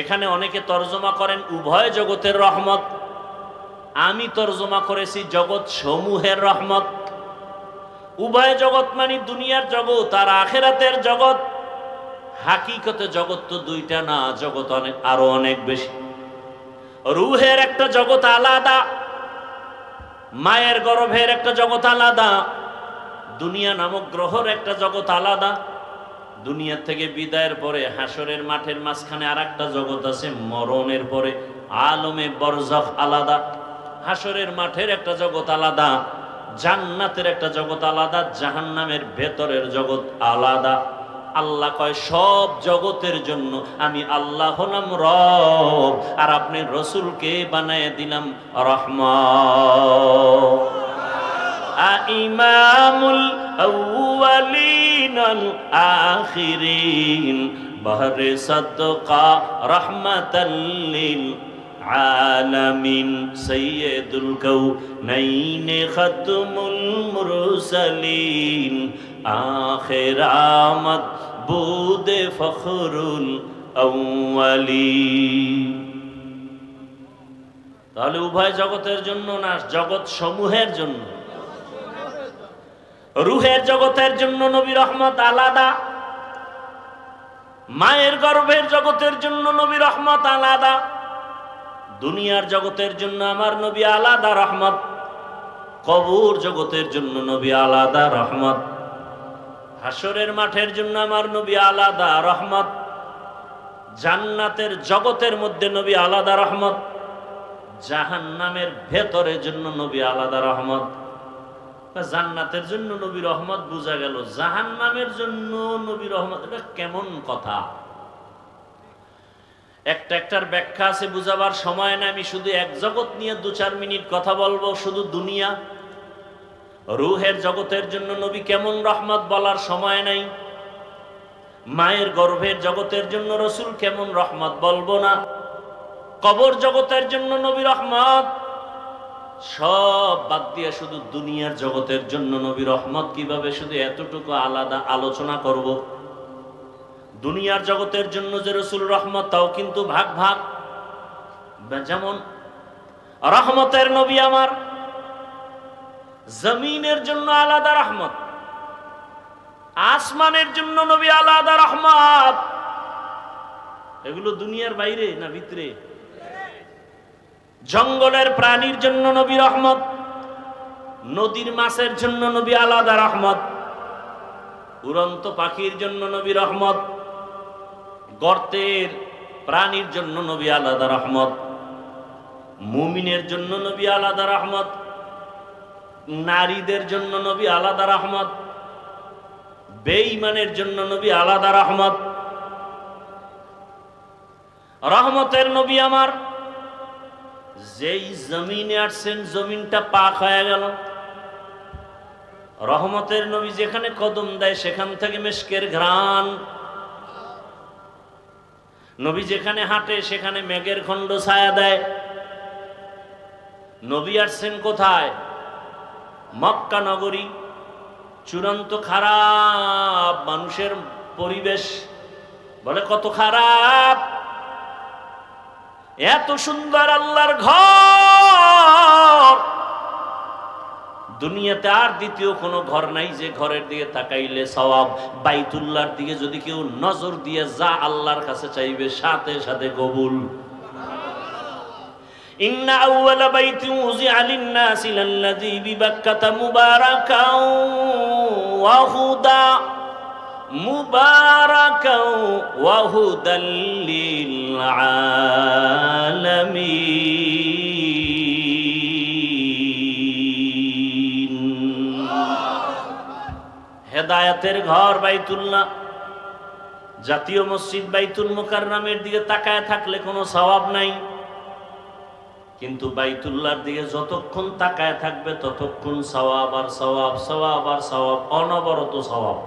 S1: এখানে অনেকে তর্জমা করেন উভয় জগতের রহমত। আমি তর্জমা করেছি জগৎ সমূহের রহমত। উভয় জগৎ মানে দুনিয়ার জগৎ আর আখিরাতের জগৎ। হাকিকতে জগৎ তো দুইটা না, জগৎ অনেক, আরো অনেক বেশি। রুহের একটা জগৎ আলাদা, মায়ের গর্ভের একটা জগৎ আলাদা, দুনিয়া নামক গ্রহের একটা জগৎ আলাদা। দুনিয়া থেকে বিদায়ের পরে হাসরের মাঠের মাঝখানে আর একটা জগৎ আছে। মরণের পরে আলমে বরজখ আলাদা। হাসরের মাঠের একটা জগৎ আলাদা, জান্নাতের একটা জগৎ আলাদা, জাহান্নামের ভেতরের জগৎ আলাদা। আল্লাহ কয়, সব জগতের জন্য আমি আল্লাহ হলাম রব, আর আপনি রসুলকে বানায় দিলাম রহমত। ইমামুল আউয়ালিন আল আখিরিন বহরে সাদকা রাহমাতাল লিল আলামিন সাইয়্যিদুল কাউনাইন খাতমুল মুরসালিন আখিরামত বুদে ফখরুল আউয়ালিন। তাহলে উভয় জগতের জন্য না, জগৎ সমূহের জন্য। রুহের জগতের জন্য নবী রহমত আলাদা, মায়ের গর্ভের জগতের জন্য নবী রহমত আলাদা, দুনিয়ার জগতের জন্য আমার নবী আলাদা রহমত, কবর জগতের জন্য নবী আলাদা রহমত, হাসরের মাঠের জন্য আমার নবী আলাদা রহমত, জান্নাতের জগতের মধ্যে নবী আলাদা রহমত, জাহান্নামের ভেতরের জন্য নবী আলাদা রহমত। জান্নাতের জন্য নবী রহমত বোঝা গেল, জাহান্নামের জন্য নবী রহমত, এটা কেমন কথা? একটার ব্যাখ্যা আছে, বুঝাবার সময় না। আমি শুধু এক জগৎ নিয়ে 2-4 মিনিট কথা বলবো, শুধু দুনিয়া। রুহের জগতের জন্য নবী কেমন রহমত বলার সময় নাই। মায়ের গর্ভের জগতের জন্য রসুল কেমন রহমত বলবো না। কবর জগতের জন্য নবী রহমত, সব বাদ দিয়ে শুধু দুনিয়ার জগতের জন্য নবী রহমত কিভাবে, শুধু এতটুকু আলাদা আলোচনা করব। দুনিয়ার জগতের জন্য যে রসুল রহমত, তাও কিন্তু ভাগ ভাগ। যেমন রহমতের নবী আমার জমিনের জন্য আলাদা রহমত, আসমানের জন্য নবী আলাদা রহমত। এগুলো দুনিয়ার বাইরে না ভিতরে? জঙ্গলের প্রাণীর জন্য নবী রহমত, নদীর মাছের জন্য নবী আলাদা রহমত, উড়ন্ত পাখির জন্য নবী রহমত, গর্তের প্রাণীর জন্য নবী আলাদা রহমত, মুমিনের জন্য নবী আলাদা রহমত, নারীদের জন্য নবী আলাদা রহমত, বেঈমানের জন্য নবী আলাদা রহমত। রহমতের নবী আমার, যেই জমিনে আসছেন জমিনটা পাক হয়ে গেল। রহমতের নবী যেখানে কদম দেয় সেখান থেকে মিশকের ঘ্রাণ। নবী যেখানে হাঁটে সেখানে মেঘের খণ্ড ছায়া দেয়। নবী আসছেন কোথায়? মক্কা নগরী, চূড়ান্ত খারাপ মানুষের পরিবেশ, বলে কত খারাপ। এত সুন্দর আল্লাহর ঘর, দুনিয়াতে আর দ্বিতীয় কোনো ঘর নাই যে ঘরের দিকে তাকাইলে সওয়াব। বাইতুল্লাহর দিকে যদি কেউ নজর দিয়ে যা আল্লাহর কাছে চাইবে সাথে সাথে কবুল। ইন্না আউওয়ালা বাইতিন উযিআ লিন-নাসি লাল্লাযী বিবাক্কাতা মুবারাকাও ওয়া হুদা মুবারাকাও ওয়া হুদাল লিল আলামিন। হেদায়েতের ঘর বাইতুল্লাহ। জাতীয় মসজিদ বাইতুল মুকাররমের দিকে তাকায় থাকলে কোনো সওয়াব নাই, কিন্তু বাইতুল্লাহর দিকে যতক্ষণ তাকায় থাকবে ততক্ষণ সওয়াব আর সওয়াব, সওয়াব আর সওয়াব, অনবরত সওয়াব।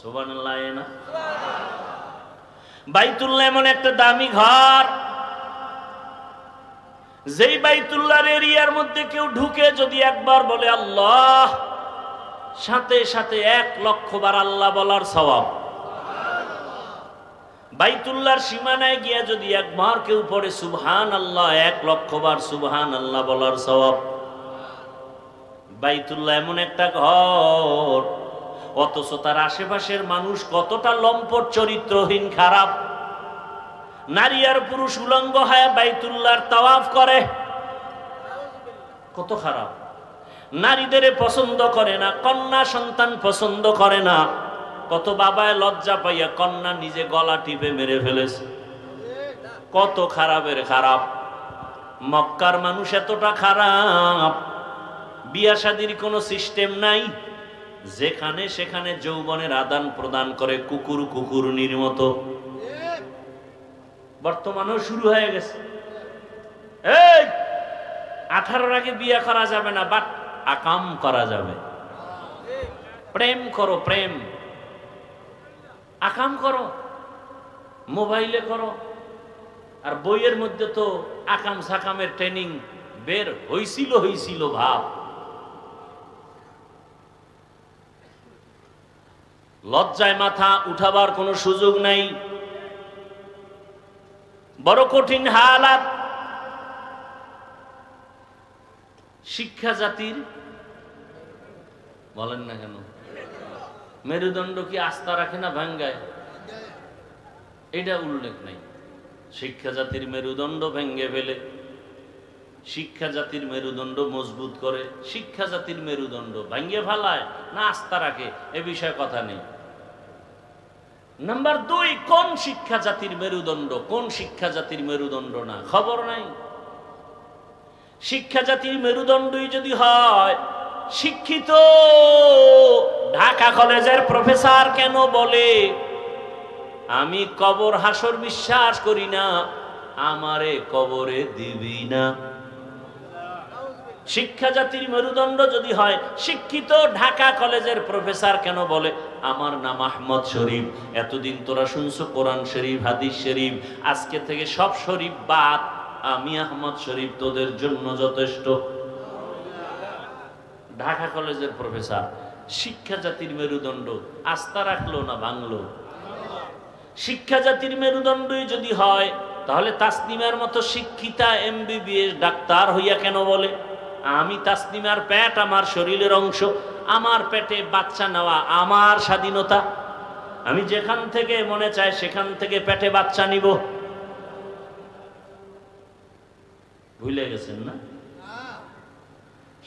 S1: সুবহানাল্লাহ না? বাইতুল্লাহ এমন একটা দামি ঘর, যেই বাইতুল্লাহর এরিয়ার মধ্যে কেউ ঢুকে যদি একবার বলে আল্লাহ, সাথে সাথে 1,00,000 বার আল্লাহ বলার সওয়াব। বাইতুল্লাহর সীমানায় গিয়া যদি একবার কেউ পড়ে সুবহানাল্লাহ, 1,00,000 বার সুবহানাল্লাহ বলার সওয়াব। বাইতুল্লাহ এমন একটা ঘর, অথচ তার আশেপাশের মানুষ কতটা লম্পট, চরিত্রহীন, খারাপ। নারী আর পুরুষ উলঙ্গ হয়ে বাইতুল্লাহর তাওয়াফ করে, কত খারাপ। নারীদের পছন্দ করে না, কন্যা সন্তান পছন্দ করে না। কত বাবায় লজ্জা পাইয়া কন্যা নিজে গলা টিপে মেরে ফেলেছে। কত খারাপের খারাপ। মক্কার মানুষ এতটা খারাপ, বিয়া শাদীর কোনো সিস্টেম নাই, যেখানে সেখানে যৌবনের আদান প্রদান করে কুকুর কুকুরনির মতো। বর্তমানেও শুরু হয়ে গেছে। এই 18 আগে বিয়ে করা যাবে না, বাট আকাম করা যাবে। প্রেম করো, প্রেম আকাম করো, মোবাইলে করো। আর বইয়ের মধ্যে তো আকাম সাকামের ট্রেনিং বের হইছিল ভাব। লজ্জায় মাথা উঠাবার কোনো সুযোগ নাই। বড় কঠিন হালাত। শিক্ষা জাতির, বলেন না কেন, মেরুদণ্ড কি আস্থা রাখে না ভাঙ্গায়? এটা উল্লেখ নাই। শিক্ষা জাতির মেরুদণ্ড ভেঙ্গে ফেলে, শিক্ষা জাতির মেরুদণ্ড মজবুত করে। শিক্ষা জাতির মেরুদণ্ড ভাঙ্গে ফেলায় না আস্থা রাখে, এ বিষয়ে কথা নেই। নাম্বার 2, কোন শিক্ষা জাতির মেরুদণ্ড, কোন শিক্ষা জাতির মেরুদণ্ড না, খবর নাই। শিক্ষা জাতির মেরুদণ্ডই যদি হয় শিক্ষিত, ঢাকা কলেজের প্রফেসর কেন বলে আমি কবর হাসর বিশ্বাস করি না, আমারে কবরে দিবি না। শিক্ষা জাতির মেরুদণ্ড যদি হয় শিক্ষিত, ঢাকা কলেজের প্রফেসর কেন বলে আমার নাম আহমদ শরীফ। এতদিন তোরা শুনছো কোরআন শরীফ, হাদিস শরীফ, আজকে থেকে সব শরীফ বাদ, আমি আহমদ শরীফ তোদের জন্য যথেষ্ট। ঢাকা কলেজের প্রফেসর শিক্ষা জাতির মেরুদণ্ড, আস্থা রাখলো না ভাঙলো? শিক্ষা জাতির মেরুদণ্ডই যদি হয় তাহলে তাসনিমের মতো শিক্ষিতা MBBS ডাক্তার হইয়া কেন বলে আমি তাসনিমার পেট আমার শরীরের অংশ, আমার পেটে বাচ্চা নেওয়া আমার স্বাধীনতা, আমি যেখান থেকে মনে চায় সেখান থেকে পেটে বাচ্চা নিব। ভুলে গেছেন না?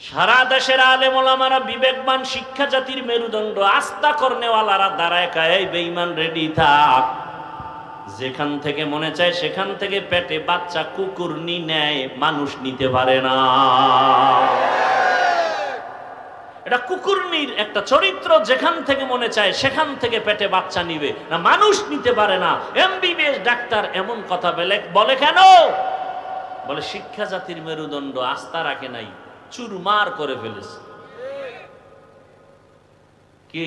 S1: সারা দেশের আলেম ওলামারা, বিবেকবান, শিক্ষা জাতির মেরুদণ্ড, আস্থা করনেওয়ালারা দাঁড়ায় কায়, বেঈমান রেডি থাক, যেখান থেকে মনে চায় সেখান থেকে পেটে বাচ্চা কুকুরনি নেয়, মানুষ নিতে পারে না। এটা কুকুরনির একটা চরিত্র, যেখান থেকে মনে চায় সেখান থেকে পেটে বাচ্চা নিবে না, মানুষ নিতে পারে না। এমবিবিএস ডাক্তার এমন কথা বলে কেন? বলে শিক্ষা জাতির মেরুদণ্ড আস্থা রাখে নাই, চুরমার করে ফেলেছে। কি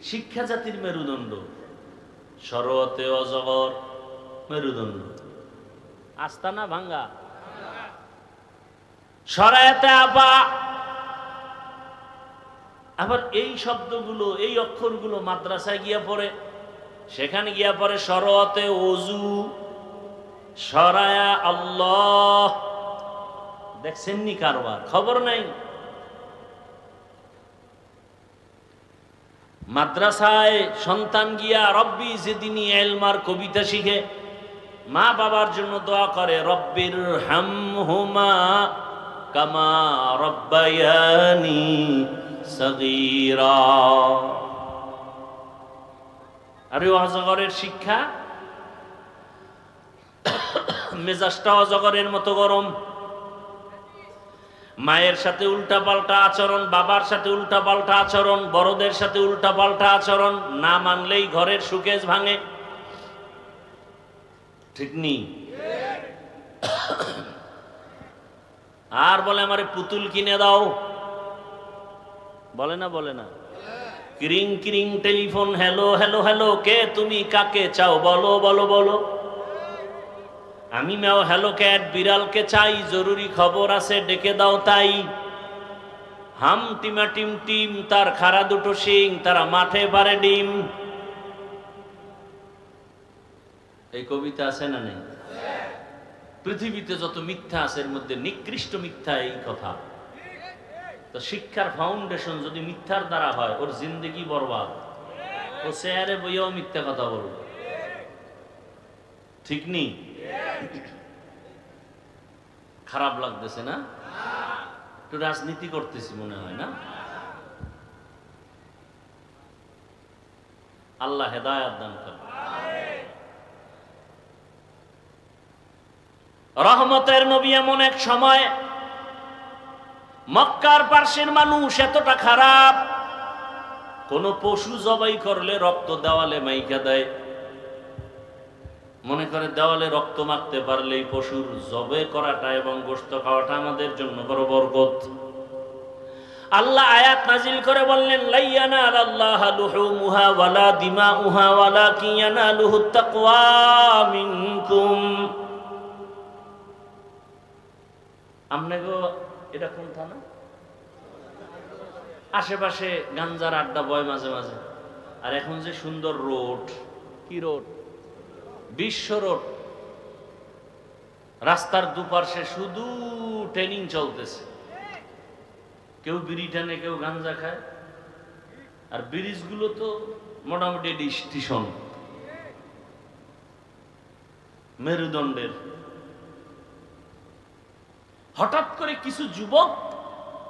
S1: শিক্ষা জাতির মেরুদণ্ড? শরতে অজগর মেরুদণ্ড, আস্থা না ভাঙ্গা। সরায়াতে আপা, আবার এই শব্দগুলো, এই অক্ষরগুলো মাদ্রাসায় গিয়া পড়ে, সেখানে গিয়া পড়ে শরতে ওযু, সরায়া আল্লাহ। দেখছেননি কারবার? খবর নাই। মাদ্রাসায় সন্তান গিয়া রব্বি জিদনি ইলমার কবিতা শিখে, মা বাবার জন্য দোয়া করে, রব্বির হামহুমা কামা রব্বায়ানি সগীরা। আরে অজগরের শিক্ষা, মেজাজটা অজগরের মতো গরম। মায়ের সাথে উল্টা পাল্টা আচরণ, বাবার সাথে উল্টা পাল্টা আচরণ, বড়দের সাথে উল্টা পাল্টা আচরণ, না মানলেই ঘরের সুকেশ ভাঙে। ঠিক নেই? আর বলে আমারে পুতুল কিনে দাও, বলে না? বলে না? ক্রিং ক্রিং টেলিফোন, হ্যালো হ্যালো হ্যালো, কে তুমি, কাকে চাও, বলো বলো বলো। আমি ম্যাও হ্যালো ক্যাট, বিড়ালকে চাই, জরুরি খবর আছে, ডেকে দাও তাই। হাম টিমা টিম টিম, তার খাড়া দুটো শিং, তারা মাঠে পারে ডিম। এই কবিতা আছে না নেই? পৃথিবীতে যত মিথ্যা আছে এর মধ্যে নিকৃষ্ট মিথ্যা এই কথা। তো শিক্ষার ফাউন্ডেশন যদি মিথ্যার দ্বারা হয়, ওর জিন্দেগি বরবাদ। ও চেয়ারে বইয়াও মিথ্যা কথা বলবে। ঠিক নেই? খারাপ লাগতেছে না? একটু রাজনীতি করতেছি মনে হয় না? আল্লাহ হেদায়েত দান করেন। রহমতের নবী এমন এক সময়, মক্কার পার্শ্বের মানুষ এতটা খারাপ, কোন পশু জবাই করলে রক্ত দেওয়ালে মাইকা দেয়, মনে করে দেওয়ালে রক্ত মাখতে পারলেই পশুর জবে করাটা এবং গোশত খাওয়াটা আমাদের জন্য বড় বরকত। আল্লাহ আয়াত নাজিল করে বললেন, লা ইয়ানালাল্লাহু লুহুমুহা ওয়ালা দিমাউহা ওয়ালাকিন ইয়ানালুহুত তাকওয়া মিনকুম। আমনেগো এটা কোন থানা? আশেপাশে গাঞ্জার আড্ডা বয় মাঝে মাঝে। আর এখন যে সুন্দর রোড, কি রোড? বিশ্ব রোড। রাস্তার দুপাশে শুধু ট্রেনিং চলতেছে, কেউ বিড়ি টানে, কেউ গাঞ্জা খায়। আর ব্রিজগুলো তো মোটামুটি স্টেশন, মেরুদণ্ডের। হঠাৎ করে কিছু যুবক,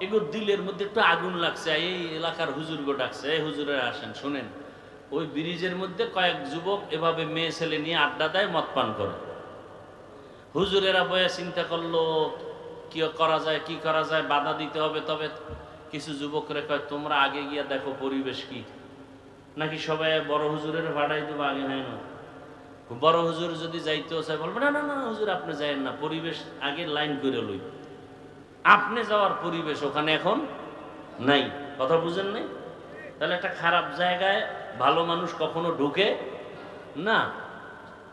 S1: এগুলো দিলের মধ্যে একটু আগুন লাগছে, এই এলাকার হুজুরগো ডাকছে, এই হুজুরের আসেন শুনেন। ওই ব্রিজের মধ্যে কয়েক যুবক এভাবে মেয়ে ছেলে নিয়ে আড্ডা দেয়, মদ পান করে। হুজুরেরা বয়ে চিন্তা করলো কি করা যায়, কি করা যায়, বাধা দিতে হবে। তবে কিছু যুবকরা কয়, তোমরা আগে গিয়া দেখো পরিবেশ কি, নাকি সবাই বড় হুজুরের ভাড়াই দেবো আগে? হয় না, বড় হুজুর যদি যাইতেও চায় বলবে, না না না হুজুর আপনি যায়েন না, পরিবেশ আগে লাইন করে লই। আপনি যাওয়ার পরিবেশ ওখানে এখন নাই। কথা বুঝেন নাই? তাহলে একটা খারাপ জায়গায় ভালো মানুষ কখনো ঢুকে না।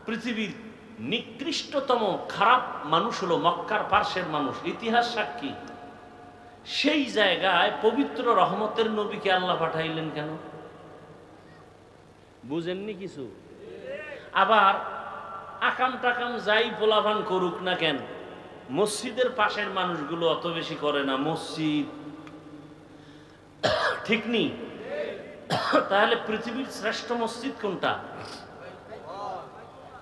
S1: পৃথিবীর নিকৃষ্টতম খারাপ মানুষ হলো মক্কার পার্শ্বের মানুষ, ইতিহাস সাক্ষী। সেই জায়গায় পবিত্র রহমতের নবীকে আল্লাহ পাঠাইলেন কেন? বুঝেননি কিছু? আবার আকাম টাকাম যাই পোলাভান করুক না কেন, মসজিদের পাশের মানুষগুলো অত বেশি করে না মসজিদ, ঠিক নেই? তাহলে পৃথিবীর শ্রেষ্ঠ মসজিদ কোনটা?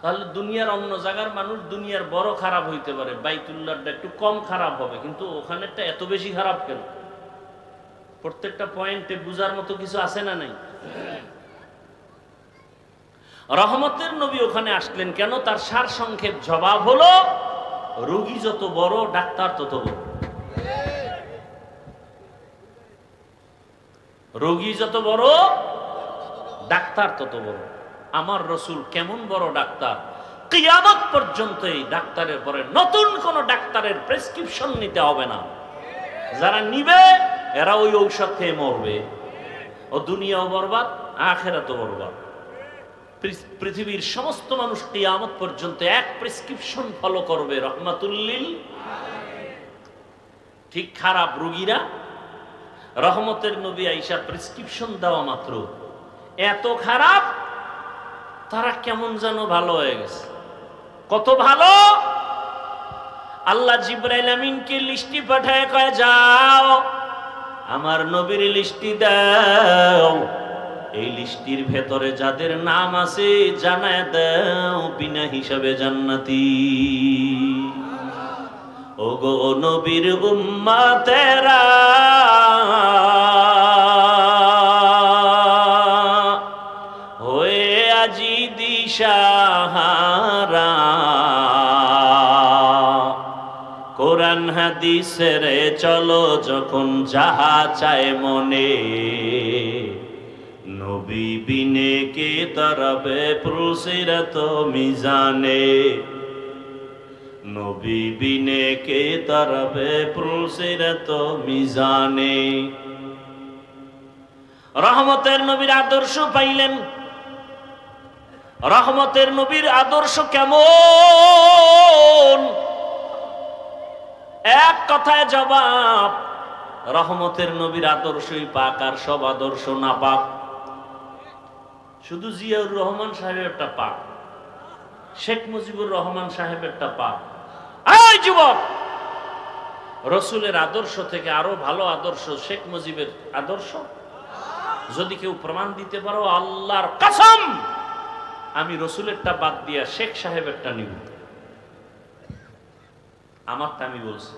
S1: তাহলে দুনিয়ার অন্য জায়গার মানুষ দুনিয়ার বড় খারাপ হইতে পারে, বাইতুল্লাহটা একটু কম খারাপ হবে, কিন্তু ওখানেরটা এত বেশি খারাপ কেন? প্রত্যেকটা পয়েন্টে বুঝার মতো কিছু আছে না নাই? রহমতের নবী ওখানে আসলেন কেন? তার সার সংক্ষেপ জবাব হলো, রোগী যত বড় ডাক্তার তত বড়। রোগী যত বড় ডাক্তার তত বড়। আমার রসুল কেমন বড় ডাক্তার, কিয়ামত পর্যন্ত এই ডাক্তারের পরে নতুন কোন ডাক্তারের প্রেসক্রিপশন নিতে হবে না। যারা নিবে এরা ওই ঔষধ খেয়ে মরবে, ও দুনিয়াও বরবাদ আখিরাতও বরবাদ। পৃথিবীর সমস্ত মানুষ কিয়ামত পর্যন্ত এক প্রেসক্রিপশন ফলো করবে, রহমাতুল্লিল। ঠিক খারাপ রোগীরা রহমতের নবী আইসা প্রেসক্রিপশন দেওয়া মাত্র এত খারাপ, তারা কেমন যেন ভালো হয়ে গেছে। কত ভালো! আল্লাহ জিবরাইল আমিনকে লিস্টি পাঠায় কয়, যাও আমার নবীর লিস্টি দাও, এই লিস্টির ভেতরে যাদের নাম আছে জানায় দাও বিনা হিসাবে জান্নাতি। ওগো নবীর উম্মতেরা, হয়ে আজি দিশাহারা, কোরআন হাদিসের চলো যখন যাহা চায় মনে, নবী বিনে কে তরবে পুরুষিরত মিজানে, নবী বিনে কে তরবে পুরুষিরত মিজানে। রহমতের নবীর আদর্শ পাইলেন। রহমতের নবীর আদর্শ কেমন? এক কথায় জবাব, রহমতের নবীর আদর্শই পাক, আর সব আদর্শ না পাক। শুধু জিয়াউর রহমান সাহেবেরটা পাক, শেখ মুজিবুর রহমান সাহেবেরটা পাক। এই যুবক, রসুলের আদর্শ থেকে আরো ভালো আদর্শ শেখ মুজিবের আদর্শ। যদি কেউ প্রমাণ দিতে পারো, আল্লাহর কসম আমি রসুলেরটা বাদ দিয়া শেখ সাহেবেরটা নিব। আমারটা আমি বলছি।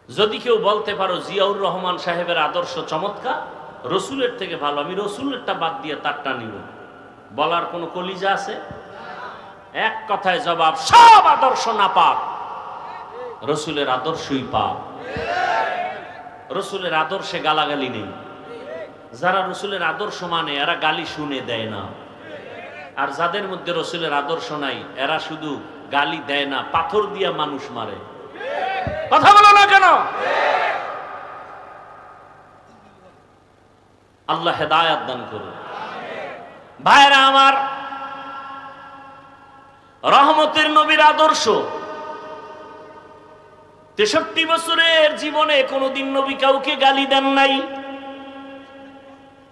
S1: যদি কেউ বলতে পারো জিয়াউর রহমান সাহেবের আদর্শ চমৎকার, রসুলের থেকে ভালো, আমি রসুলেরটা বাদ দিয়ে তারটা নিব। বলার কোনো কলিজা আছে? এক কথায় জবাব, সব আদর্শ না পাক, রসুলের আদর্শই পাক। রসুলের আদর্শে গালাগালি নেই। যারা রসুলের আদর্শ মানে এরা গালি শুনে দেয় না, আর যাদের মধ্যে রসুলের আদর্শ নাই এরা শুধু গালি দেয় না, পাথর দিয়া মানুষ মারে। কথা বলো না কেন? আল্লাহ হেদায়াত দান করুন। ভাইরা আমার, রহমতের নবীর আদর্শ 63 বছরের জীবনে কোনদিন নবী কাউকে গালি দেন নাই।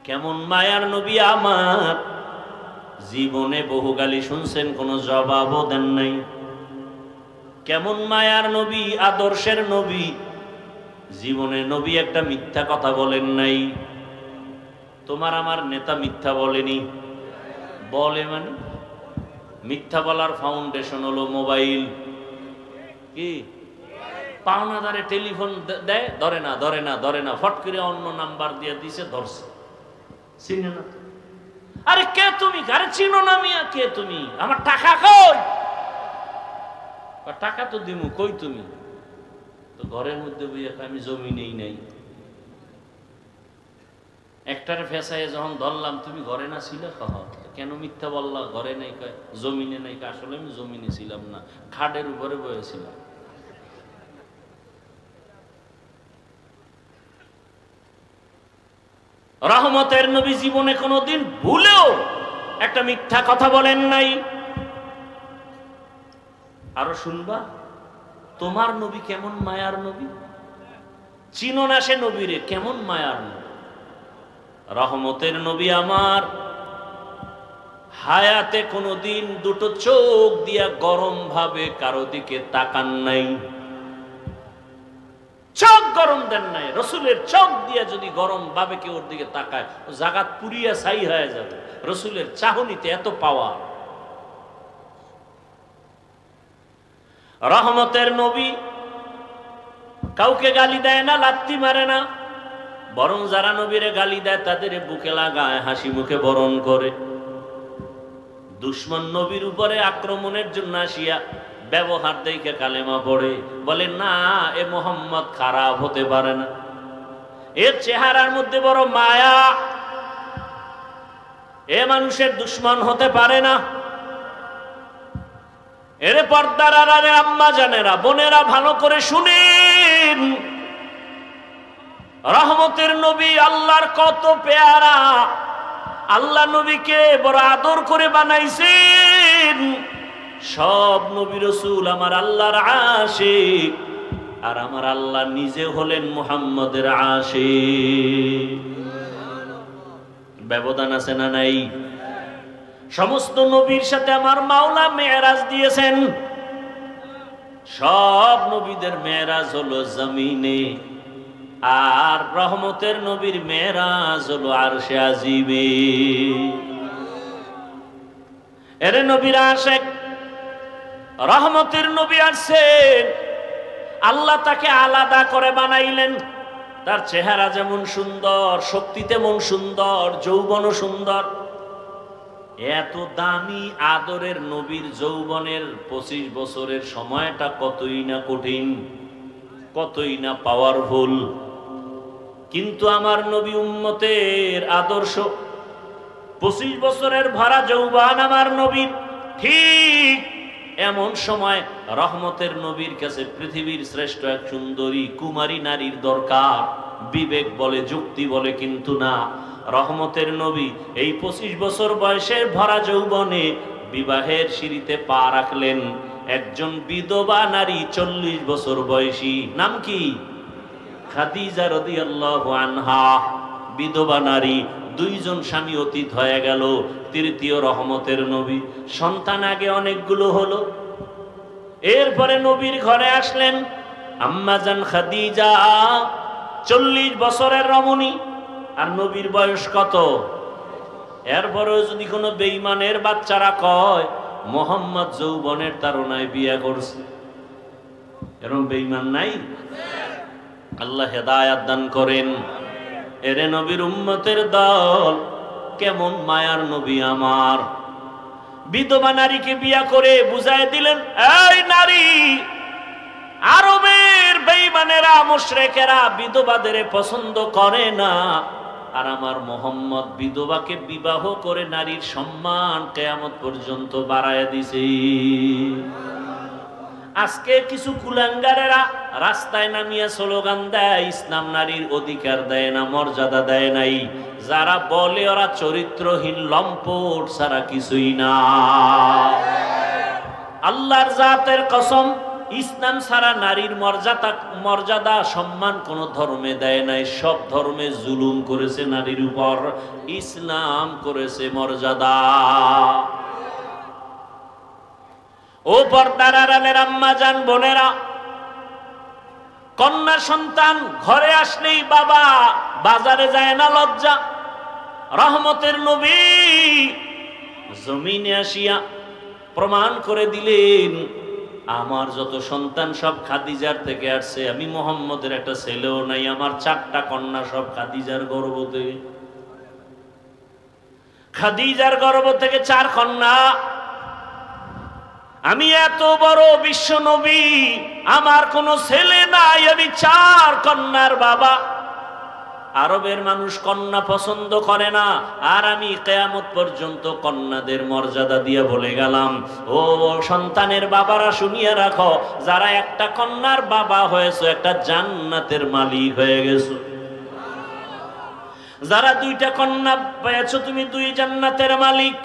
S1: কেমন মায়ার নবী আমার, জীবনে বহু গালি শুনছেন, কোনো জবাবও দেন নাই। কেমন মায়ার নবী, আদর্শের নবী, জীবনে নবী একটা মিথ্যা কথা বলেন নাই। তোমার আমার নেতা মিথ্যা বলেনি? বলে মানে মিথ্যা বলার ফাউন্ডেশন হলো মোবাইল। কি পাওনাদারে টেলিফোন দেয়, ধরে না ধরে না ধরে না, ফট করে অন্য নাম্বার দিয়ে দিছে, ধরছে। চিনে না? আরে কে তুমি? আরে চিনো না মিয়া, কে তুমি? আমার টাকা কই? টাকা তো দিমু, কই তুমি? তো ঘরের মধ্যে বইয়া আমি জমি নেই নাই। একটারে ফেসাইয়ে যখন ধরলাম, তুমি ঘরে না ছিলে? কেন মিথ্যা বললা? ঘরে নাই, কয় জমিনে নাই। আসলে আমি জমিনে ছিলাম না, খাটের উপরে বসেছিলাম। রহমতের নবী জীবনে কোনোদিন ভুলেও একটা মিথ্যা কথা বলেন নাই। আরো শুনবা, তোমার নবী কেমন মায়ার নবী, চিনো না সে নবীরে, কেমন মায়ার নবী। রহমতের নবী আমার হায়াতে কোনোদিন দুটো চোখ দিয়া গরম ভাবে কারো দিকে তাকান নাই। চোখ গরম দেন নাই, রসুলের চোখ দিয়ে যদি গরম ভাবে কেউ ওর দিকে তাকায় ও জাগাত পুরিয়া ছাই হয়ে যাবে। রসুলের চাহনিতে এত পাওয়া। রহমতের নবী কাউকে গালি দেয় না, লাত্তি মারে না, বরং যারা নবীরে গালি দেয় তাদের বুকে লাগায়, হাসি মুখে বরণ করে। দুশ্মন নবীর উপরে আক্রমণের জন্য আসিয়া ব্যবহার দেখে কালেমা পড়ে, বলে না এ মোহাম্মদ খারাপ হতে পারে না, এর চেহারার মধ্যে বড় মায়া, এ মানুষের দুশ্মন হতে পারে না। এর পর্দার আড়ালে আম্মা জানেরা, বোনেরা ভালো করে শুনেন, রহমতের নবী আল্লাহর কত পেয়ারা, আল্লাহ নবীকে বড় আদর করে বানাইছেন। সব নবী রাসূল আমার আল্লাহর আশিক, আর আমার আল্লাহ নিজে হলেন মুহাম্মদের আশিক। ব্যবধান আছে না নাই? সমস্ত নবীর সাথে আমার মাওলা মেরাজ দিয়েছেন। সব নবীদের মেরাজ হলো জমিনে, আর রহমতের নবীর মেরাজ হলো আরশে আজিমে। এর নবীর আশিক রহমতের নবী আসছেন, আল্লাহ তাকে আলাদা করে বানাইলেন। তার চেহারা যেমন সুন্দর, শক্তি তেমন সুন্দর, যৌবনও সুন্দর। এত দামি আদরের নবীর যৌবনের 25 বছরের সময়টা কতই না কঠিন, কতই না পাওয়ারফুল। কিন্তু আমার নবী উম্মতের আদর্শ, 25 বছরের ভরা যৌবন আমার নবীর। ঠিক এমন সময় রহমতের নবীর কাছে পৃথিবীর শ্রেষ্ঠ এক সুন্দরী কুমারী নারীর দরকার। বিবেক বলে, যুক্তি বলে, কিন্তু না। রহমতের নবী এই 25 বছর বয়সের ভরা যৌবনে বিবাহের সিঁড়িতে পা রাখলেন। একজন বিধবা নারী 40 বছর বয়সী, নাম কি? খাদিজা রাদিয়াল্লাহু আনহা। বিধবা নারী, 2 জন স্বামী অতীত হয়ে গেল, তৃতীয় রহমতের নবী। সন্তান আগে অনেকগুলো হলো। এরপরে নবীর ঘরে আসলেন আম্মা জান খাদিজা, 40 বছরের রমণী। আর নবীর বয়স কত? এরপরেও যদি কোনো বেঈমানের বাচ্চারা কয় মোহাম্মদ যৌবনের তারুণায় বিয়ে করছে, এরকম বেঈমান নাই? আল্লাহ হেদায়াত দান করেন। এরে নবীর উম্মতের দল, কেমন মায়ার নবী আমার। বিধবা নারীকে বিয়া করে বুঝায় দিলেন, এই নারী, আরবের বেঈমানেরা মুশরিকেরা বিধবাদের পছন্দ করে না, আর আমার মোহাম্মদ বিধবাকে বিবাহ করে নারীর সম্মান কিয়ামত পর্যন্ত বাড়ায় দিছে। আজকে কিছু কুলাঙ্গারেরা রাস্তায় নামিয়ে স্লোগান দেয়, ইসলাম নারীর অধিকার দেয় না, মর্যাদা দেয় নাই। যারা বলে ওরা চরিত্রহীন লম্পট ছাড়া কিছুই না। আল্লাহর জাতের কসম, ইসলাম ছাড়া নারীর মর্যাদা সম্মান কোন ধর্মে দেয় নাই। সব ধর্মে জুলুম করেছে নারীর উপর, ইসলাম করেছে মর্যাদা। ও পর্দার আড়ালের আম্মা জান, বোনেরা, কন্যা সন্তান ঘরে আসলেই বাবা বাজারে যায় না লজ্জা। রহমতের নবী জমিনে আসিয়া প্রমাণ করে দিলেন, আমার যত সন্তান সব খাদিজার থেকে আসছে, আমি মোহাম্মদের একটা ছেলেও নাই, আমার 4টা কন্যা সব খাদিজার গর্ভ থেকে। খাদিজার গর্ভ থেকে 4 কন্যা। আমি এত বড় বিশ্ব নবী, আমার কোনো ছেলে নাই, আমি 4 কন্যার বাবা। আরবের মানুষ কন্যা পছন্দ করে না, আর আমি কিয়ামত পর্যন্ত কন্যাদের মর্যাদা দিয়ে বলে গেলাম, ও সন্তানের বাবারা শুনিয়ে রাখো, যারা একটা কন্যার বাবা হয়েছে একটা জান্নাতের মালিক হয়ে গেছো। যারা 2টা কন্যা পেয়েছো তুমি 2 জান্নাতের মালিক।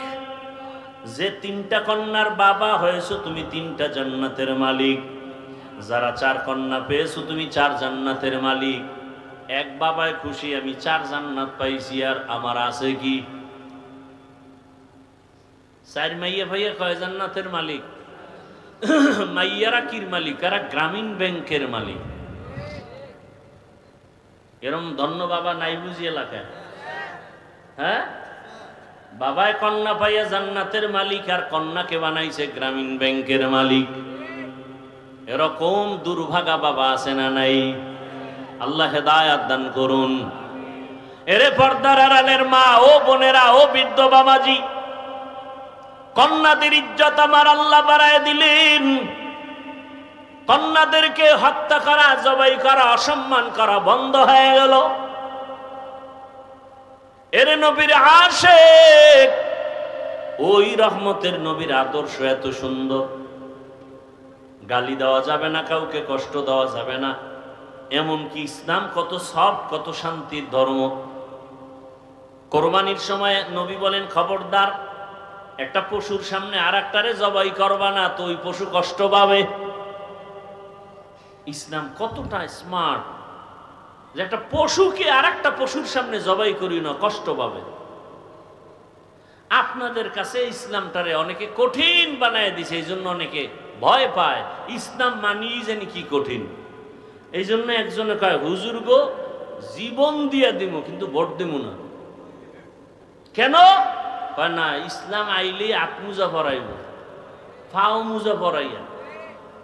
S1: যে 3টা কন্যার বাবা হয়েছো তুমি 3টা জান্নাতের মালিক। যারা 4 কন্যা পেয়েছো তুমি 4 জান্নাতের মালিক। এক বাবায় খুশি, আমি 4 জান্নাত পাইছি, আর আমার আছে কি? 4 মাইয়া ভাইয়া কয় জান্নাতের মালিক? মাইয়ারা কির মালিক? এরা গ্রামীণ ব্যাংকের মালিক। এরম ধন্য বাবা নাই বুঝি এলাকায়? হ্যাঁ, বাবায় কন্যা পাইয়া জান্নাতের মালিক, আর কন্যাকে বানাইছে গ্রামীণ ব্যাংকের মালিক। এরকম দুর্ভাগা বাবা আছে না নাই? আল্লাহ হেদায়াত দান করুন। এরে পর্দার আড়ালের মা ও বোনেরা, ও বৃদ্ধ বাবাজি, কন্যাদের ইজ্জত আমার আল্লাহ বাড়ায় দিলেন। কন্যাদেরকে হত্যা করা, জবাই করা, অসম্মান করা বন্ধ হয়ে গেল। এর নবীর আশিক, ওই রহমতের নবীর আদর্শ এত সুন্দর, গালি দেওয়া যাবে না, কাউকে কষ্ট দেওয়া যাবে না। এমনকি ইসলাম কত সফট, কত শান্তির ধর্ম। কোরবানির সময় নবী বলেন, খবরদার একটা পশুর সামনে আর একটারে জবাই করবা না, তো ওই পশু কষ্ট পাবে। ইসলাম কতটা স্মার্ট যে একটা পশুকে আর একটা পশুর সামনে জবাই করি না, কষ্ট পাবে। আপনাদের কাছে ইসলামটারে অনেকে কঠিন বানায় দিছে, এই জন্য অনেকে ভয় পায়। ইসলাম মানিয়ে জানি কি কঠিন। এই জন্য একজনে কয়, হুজুর গো জীবন দিয়া দিব কিন্তু ভোট দিব না। কেন? কয় না, ইসলাম আইলে আত্মুজা ভরাইব, ফাও মুজা ভরাইয়া,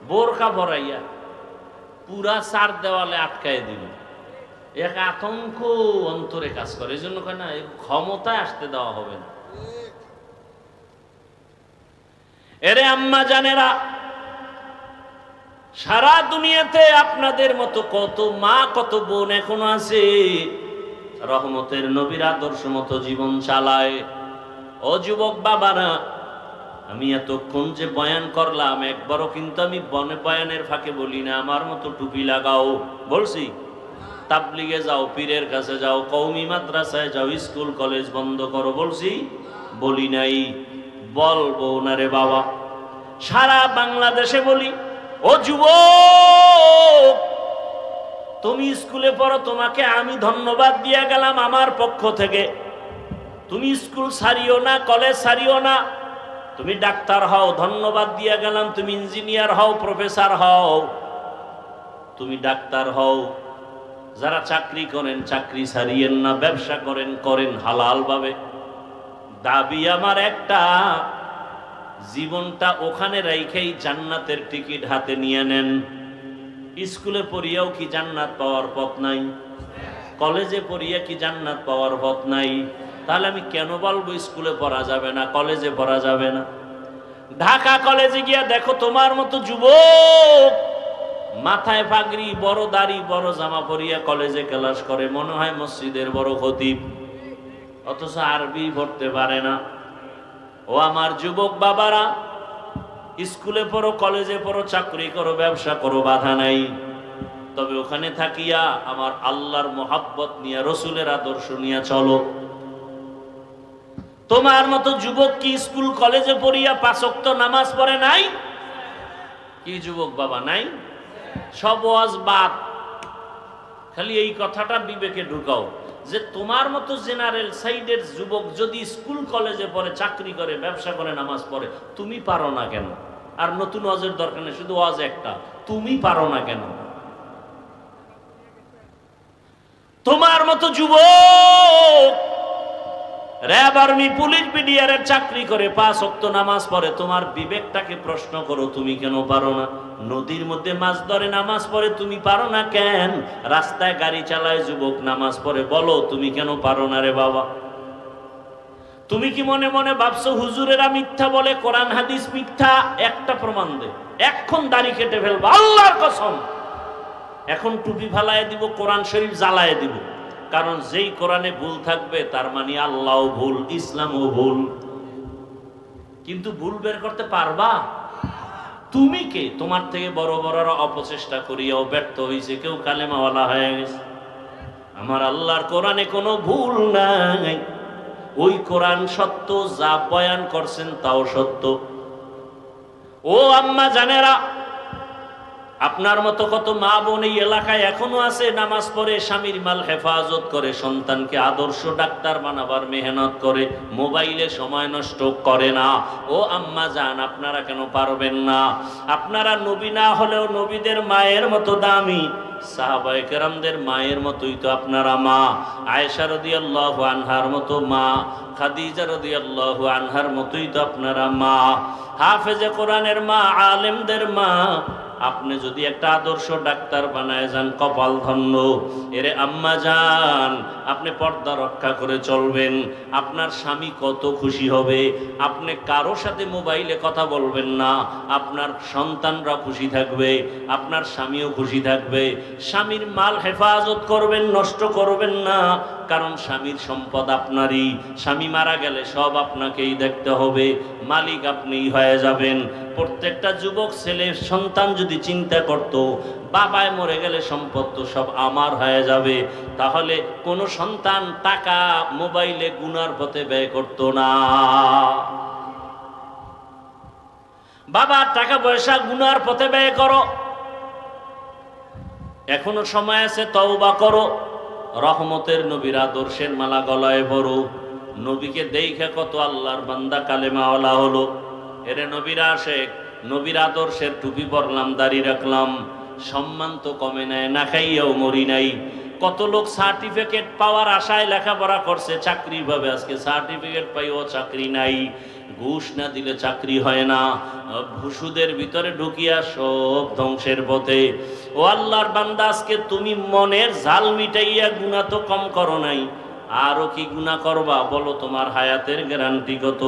S1: বোরখা ভরাইয়া পুরা চার দেওয়ালে আটকায় দিল। এক আতঙ্ক অন্তরে কাজ করে। এই জন্য কয় না, ক্ষমতায় আসতে দেওয়া হবে না। এরে আম্মা জানেরা, সারা দুনিয়াতে আপনাদের মতো কত মা, কত বোন এখনো আছে রহমতের নবীর আদর্শ মতো জীবন চালায়। ও যুবক বাবারা, আমি এতক্ষণ যে বয়ান করলাম, একবারও কিন্তু আমি বয়ানের ফাঁকে বলি না আমার মতো টুপি লাগাও। বলছি তাবলিগে যাও, পীরের কাছে যাও, কওমি মাদ্রাসায় যাও, স্কুল কলেজ বন্ধ করো, বলছি? বলি নাই, বলবো না রে বাবা। সারা বাংলাদেশে বলি, ও যুবক তুমি স্কুলে পড়ো, তোমাকে আমি ধন্যবাদ দিয়ে গেলাম আমার পক্ষ থেকে। তুমি স্কুল ছাড়িও না, কলেজ ছাড়িও না, তুমি ডাক্তার হও, ধন্যবাদ দিয়ে গেলাম। তুমি ইঞ্জিনিয়ার হও, প্রফেসর হও, তুমি ডাক্তার হও। যারা চাকরি করেন চাকরি ছাড়িয়েন না, ব্যবসা করেন করেন হালাল ভাবে। দাবি আমার একটা, জীবনটা ওখানে রাইখেই জান্নাতের টিকিট হাতে নিয়ে নেন। স্কুলে পড়িয়াও কি জান্নাত পাওয়ার পথ নাই? কলেজে পড়িয়া কি জান্নাত পাওয়ার পথ নাই? তাহলে আমি কেন বলবো স্কুলে পড়া যাবে না, কলেজে পড়া যাবে না? ঢাকা কলেজে গিয়া দেখো তোমার মতো যুবক মাথায় পাগড়ি, বড় দাড়ি, বড় জামা পরিয়া কলেজে ক্লাস করে, মনে হয় মসজিদের বড় খতিব, অথচ আরবি পড়তে পারে না। ও আমার যুবক বাবারা, স্কুলে পড়ো, কলেজে পড়ো, চাকরি করো, ব্যবসা করো, বাধা নাই। তবে ওখানে থাকিয়া আমার আল্লাহর মোহাব্বত নিয়ে, রসুলের আদর্শ নিয়ে চলো। তোমার মতো যুবক কি স্কুল কলেজে পড়িয়া 5 ওয়াক্ত নামাজ পড়ে নাই? কি যুবক বাবা নাই? সব ওয়াজ বাদ। খালি এই কথাটা বিবেকে ঢুকাও যে তোমার মতো জেনারেল সাইডের যুবক যদি স্কুল কলেজে পড়ে, চাকরি করে, ব্যবসা করে, নামাজ পড়ে, তুমি পারো না কেন? আর নতুন ওয়াজের দরকার নেই, শুধু ওয়াজ একটা, তুমি পারো না কেন? তোমার মতো যুবক র্যাব, আর্মি, পুলিশ, বিডিআর চাকরি করে, 5 ওয়াক্ত নামাজ পড়ে, তোমার বিবেকটাকে প্রশ্ন করো, তুমি কেন পারো না? নদীর মধ্যে মাছ ধরে নামাজ পড়ে, তুমি পারো না কেন? রাস্তায় গাড়ি চালায় যুবক নামাজ পড়ে, বলো তুমি কেন পারো না রে বাবা? তুমি কি মনে মনে ভাবছো হুজুরেরা মিথ্যা বলে, কোরআন হাদিস মিথ্যা? একটা প্রমাণ দে, এখন দাড়ি কেটে ফেলবো, আল্লাহর কসম। এখন টুপি ফালায় দিব, কোরআন শরীফ জ্বালায় দিব। কারণ যেই কোরআনে ভুল থাকবে তার মানে আল্লাহও ভুল, ইসলামও ভুল। কিন্তু ভুল বের করতে পারবা? তুমি কে? তোমার থেকে বড় বড়রা অপচেষ্টা করিয়াও ব্যর্থ হয়েছে, কেউ কালেমাওয়ালা হয়ে গেছে। আমার আল্লাহর কোরআনে কোনো ভুল নাই। ওই কোরআন সত্য, যা বয়ান করছেন তাও সত্য। ও আম্মা জানেরা, আপনার মতো কত মা বোন এই এলাকায় এখনো আছে, নামাজ পড়ে, স্বামীর মাল হেফাজত করে, সন্তানকে আদর্শ ডাক্তার বানাবার মেহনত করে, মোবাইলে সময় নষ্ট করে না। ও আম্মা জান, আপনারা কেন পারবেন না? আপনারা নবী না হলেও নবীদের মায়ের মতো দামি, সাহাবায়ে কেরামদের মায়ের মতোই তো আপনারা মা। আয়েশা রাদিয়াল্লাহু আনহার মতো মা, খাদিজা রাদিয়াল্লাহু আনহার মতোই তো আপনারা মা, হাফেজে কোরআনের মা, আলেমদের মা। আপনি যদি একটা আদর্শ ডাক্তার বানায় যান, কপাল ধন্য। এরে আম্মা জান, আপনি পর্দা রক্ষা করে চলবেন, আপনার স্বামী কত খুশি হবে। আপনি কারো সাথে মোবাইলে কথা বলবেন না, আপনার সন্তানরা খুশি থাকবে, আপনার স্বামীও খুশি থাকবে। স্বামীর মাল হেফাজত করবেন, নষ্ট করবেন না, কারণ স্বামীর সম্পদ আপনারই। স্বামী মারা গেলে সব আপনাকেই দেখতে হবে, মালিক আপনিই হয়ে যাবেন। প্রত্যেকটা যুবক ছেলে সন্তান যদি চিন্তা করত, বাবায় মরে গেলে সম্পদ তো সব আমার হয়ে যাবে, তাহলে কোন সন্তান টাকা মোবাইলে গুনার পথে ব্যয় করত না। বাবা, টাকা পয়সা গুনার পথে ব্যয় করো, এখনো সময় আছে, তওবা করো। রহমতের নবীর আদর্শের মালা গলায় পরো। নবীকে দেখে কত আল্লাহর বান্দা কালেমাওয়ালা হলো। এরে নবীর আশেক, নবীর আদর্শের টুপি পরলাম, দাড়ি রাখলাম, সম্মান তো কমে নাই, না খাইয়াও মরি নাই। কত লোক সার্টিফিকেট পাওয়ার আশায় লেখাপড়া করছে, চাকরি ভাবে, আজকে সার্টিফিকেট পাইও চাকরি নাই। ঘুষ না দিলে চাকরি হয় না, ভুসুদের ভিতরে ঢুকিয়া সব ধ্বংসের পথে। ও আল্লাহর বান্দা, আজকে তুমি মনের ঝাল মিটাইয়া গুনাহ তো কম করো নাই, আরো কি গুনাহ করবা বলো? তোমার হায়াতের গ্যারান্টি কত?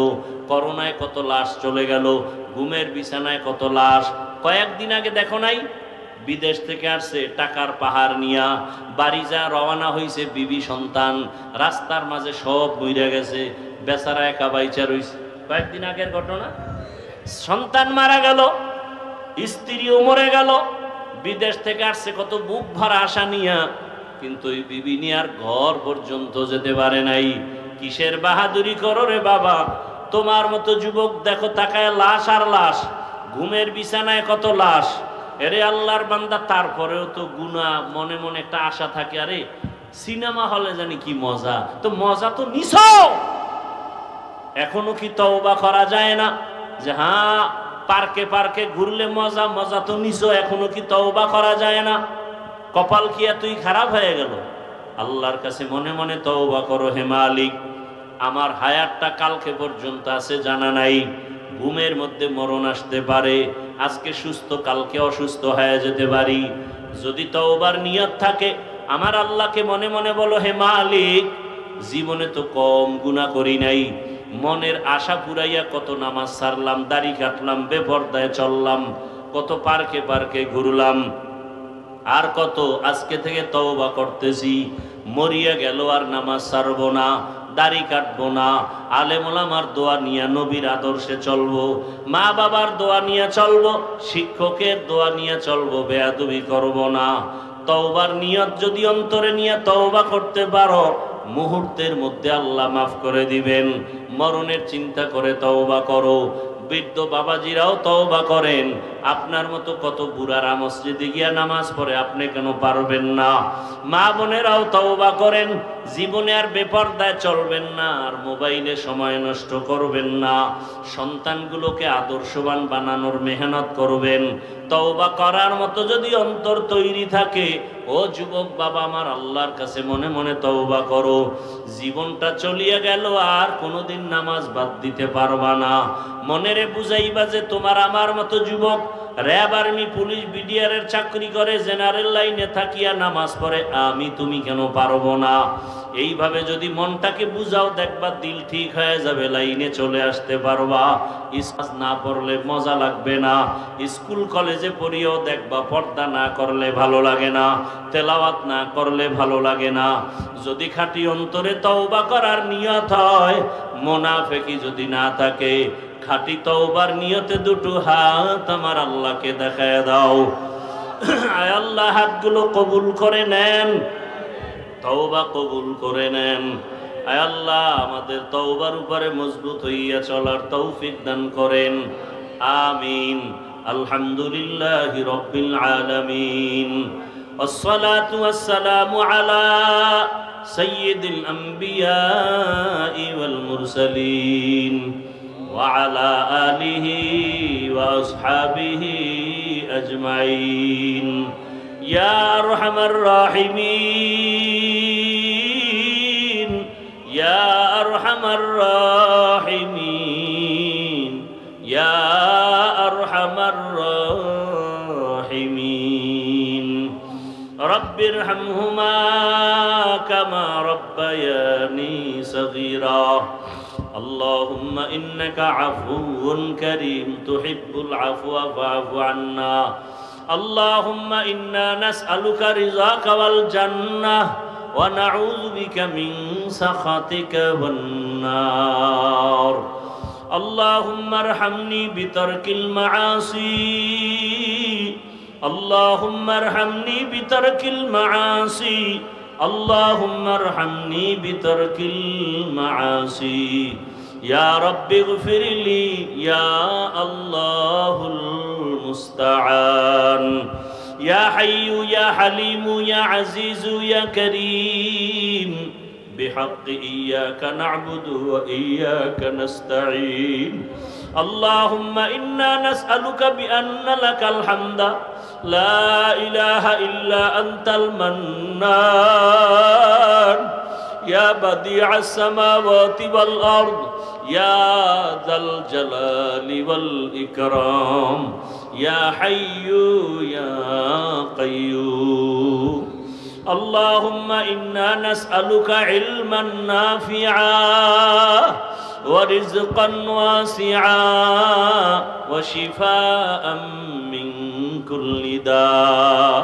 S1: করোনায় কত লাশ চলে গেল, ঘুমের বিছানায় কত লাশ। কয়েকদিন আগে দেখো নাই, বিদেশ থেকে আসছে টাকার পাহাড় নিয়া, বাড়ি যা রওনা হইছে বিবি সন্তান, রাস্তার মাঝে সব মইরা গেছে, বেচারা একা বাইচা রইছে। কয়েকদিন আগের ঘটনা, সন্তান মারা গেল, স্ত্রীও মরে গেল, বিদেশ থেকে আসছে কত বুক ভরা আশা নিয়া, কিন্তু ওই বিবি নিয়ার ঘর পর্যন্ত যেতে পারে নাই। কিসের বাহাদুরি করো রে বাবা? তোমার মতো যুবক দেখো তাকায় লাশ আর লাশ, ঘুমের বিছানায় কত লাশ। এরে আল্লাহর বান্দা, তারপরেও তো গুনাহ, মনে মনে একটা আশা থাকে, আরে সিনেমা হলে জানি কি মজা, তো মজা তো নিছো, এখনো কি তওবা করা যায় না? যে হ্যাঁ, পার্কে পার্কে ঘুরলে মজা, মজা তো নিছো, এখনো কি তওবা করা যায় না? কপাল কি এতই খারাপ হয়ে গেল? আল্লাহর কাছে মনে মনে তওবা করো, হে মালিক, আমার হায়াতটা কালকে পর্যন্ত আছে জানা নাই, ঘুমের মধ্যে মরণ আসতে পারে, আজকে সুস্থ কালকে অসুস্থ হয়ে যেতে পারি। যদি তওবার নিয়ত থাকে, আমার আল্লাহকে মনে মনে বলো, হে মালিক, জীবনে তো কম গুনাহ করি নাই, মনের আশা পুরাইয়া কত নামাজ ছাড়লাম, দাড়ি কাটলাম, বেপরদায় চললাম, কত পার্কে পার্কে ঘুরলাম, আর কত আজকে থেকে তওবা করতেছি, মরিয়া গেল আর নামাজ ছাড়বো না, দাড়ি কাটবো না, আলেম ওলামার দোয়া নিয়ে নবীর আদর্শে চলবো, মা বাবার দোয়া নিয়ে চলবো, শিক্ষকের দোয়া নিয়ে চলবো, বেয়াদবি করবো না। তওবার নিয়ত যদি অন্তরে নিয়ে তওবা করতে পারো, মুহূর্তের মধ্যে আল্লাহ মাফ করে দিবেন। মরণের চিন্তা করে তওবা করো। বৃদ্ধ বাবাজিরাও তওবা করেন, আপনার মতো কত বুড়ারা মসজিদে গিয়া নামাজ পড়ে, আপনি কেন পারবেন না? মা বোনেরাও তওবা করেন, জীবনে আর বেপরদায় চলবেন না, আর মোবাইলে সময় নষ্ট করবেন না, সন্তানগুলোকে আদর্শবান বানানোর মেহনত করবেন। তওবা করার মতো যদি অন্তর তৈরি থাকে, ও যুবক বাবা আমার, আল্লাহর কাছে মনে মনে তওবা করো। জীবনটা চলিয়া গেল, আর কোনোদিন নামাজ বাদ দিতে পারবা না। মনেরে বুঝাইবা যে তোমার আমার মতো যুবক র্যাব, আর্মি, পুলিশ, বিডিআরের চাকরি করে, জেনারেল লাইনে থাকিয়া নামাজ পড়ে, আমি তুমি কেন পারবো না? এইভাবে যদি মনটাকে বুঝাও, দেখবা দিল ঠিক হয়ে যাবে, লাইনে চলে আসতে পারবা। ইসলাম না পড়লে মজা লাগবে না, স্কুল কলেজে পড়িয়েও দেখবা পর্দা না করলে ভালো লাগে না, তেলাওয়াত না করলে ভালো লাগে না। যদি খাঁটি অন্তরে তওবা করার নিয়ত হয়, মুনাফিকি যদি না থাকে, খাঁটি তওবার নিয়তে দুটো হাত আমার আল্লাহকে দেখায় দাও। আয় আল্লাহ, হাতগুলো কবুল করে নেন, তওবা কবুল করে নেন। আয় আল্লাহ, আমাদের তওবার উপরে মজবুত হইয়া চলার তৌফিক দান করেন, আমিন। আলহামদুলিল্লাহি রাব্বিল আলামিন। والصلاة والسلام على سيد الأنبياء والمرسلين وعلى آله وأصحابه أجمعين يا أرحم الراحمين يا أرحم الراحمين يا أرحم الراحمين رب ارحمهما كما ربياني صغيرا اللهم إنك عفو كريم تحب العفو فاعف عنا اللهم إنا نسألك رضاك والجنة ونعوذ بك من سخطك والنار اللهم ارحمني بترك المعاصي اللهم ارحمني بترك المعاصي اللهم ارحمني بترك المعاصي يا رب اغفر لي يا الله المستعان يا حي يا حليم يا عزيز يا كريم بحق إياك نعبد وإياك نستعين اللهم إنا نسألك بأن لك الحمد لا إله إلا أنت المنان يا بديع السماوات والأرض يا ذا الجلال والإكرام يا حي يا قيوم اللهم إنا نسألك علما نافعا ورزقا واسعا وشفاء من كل داء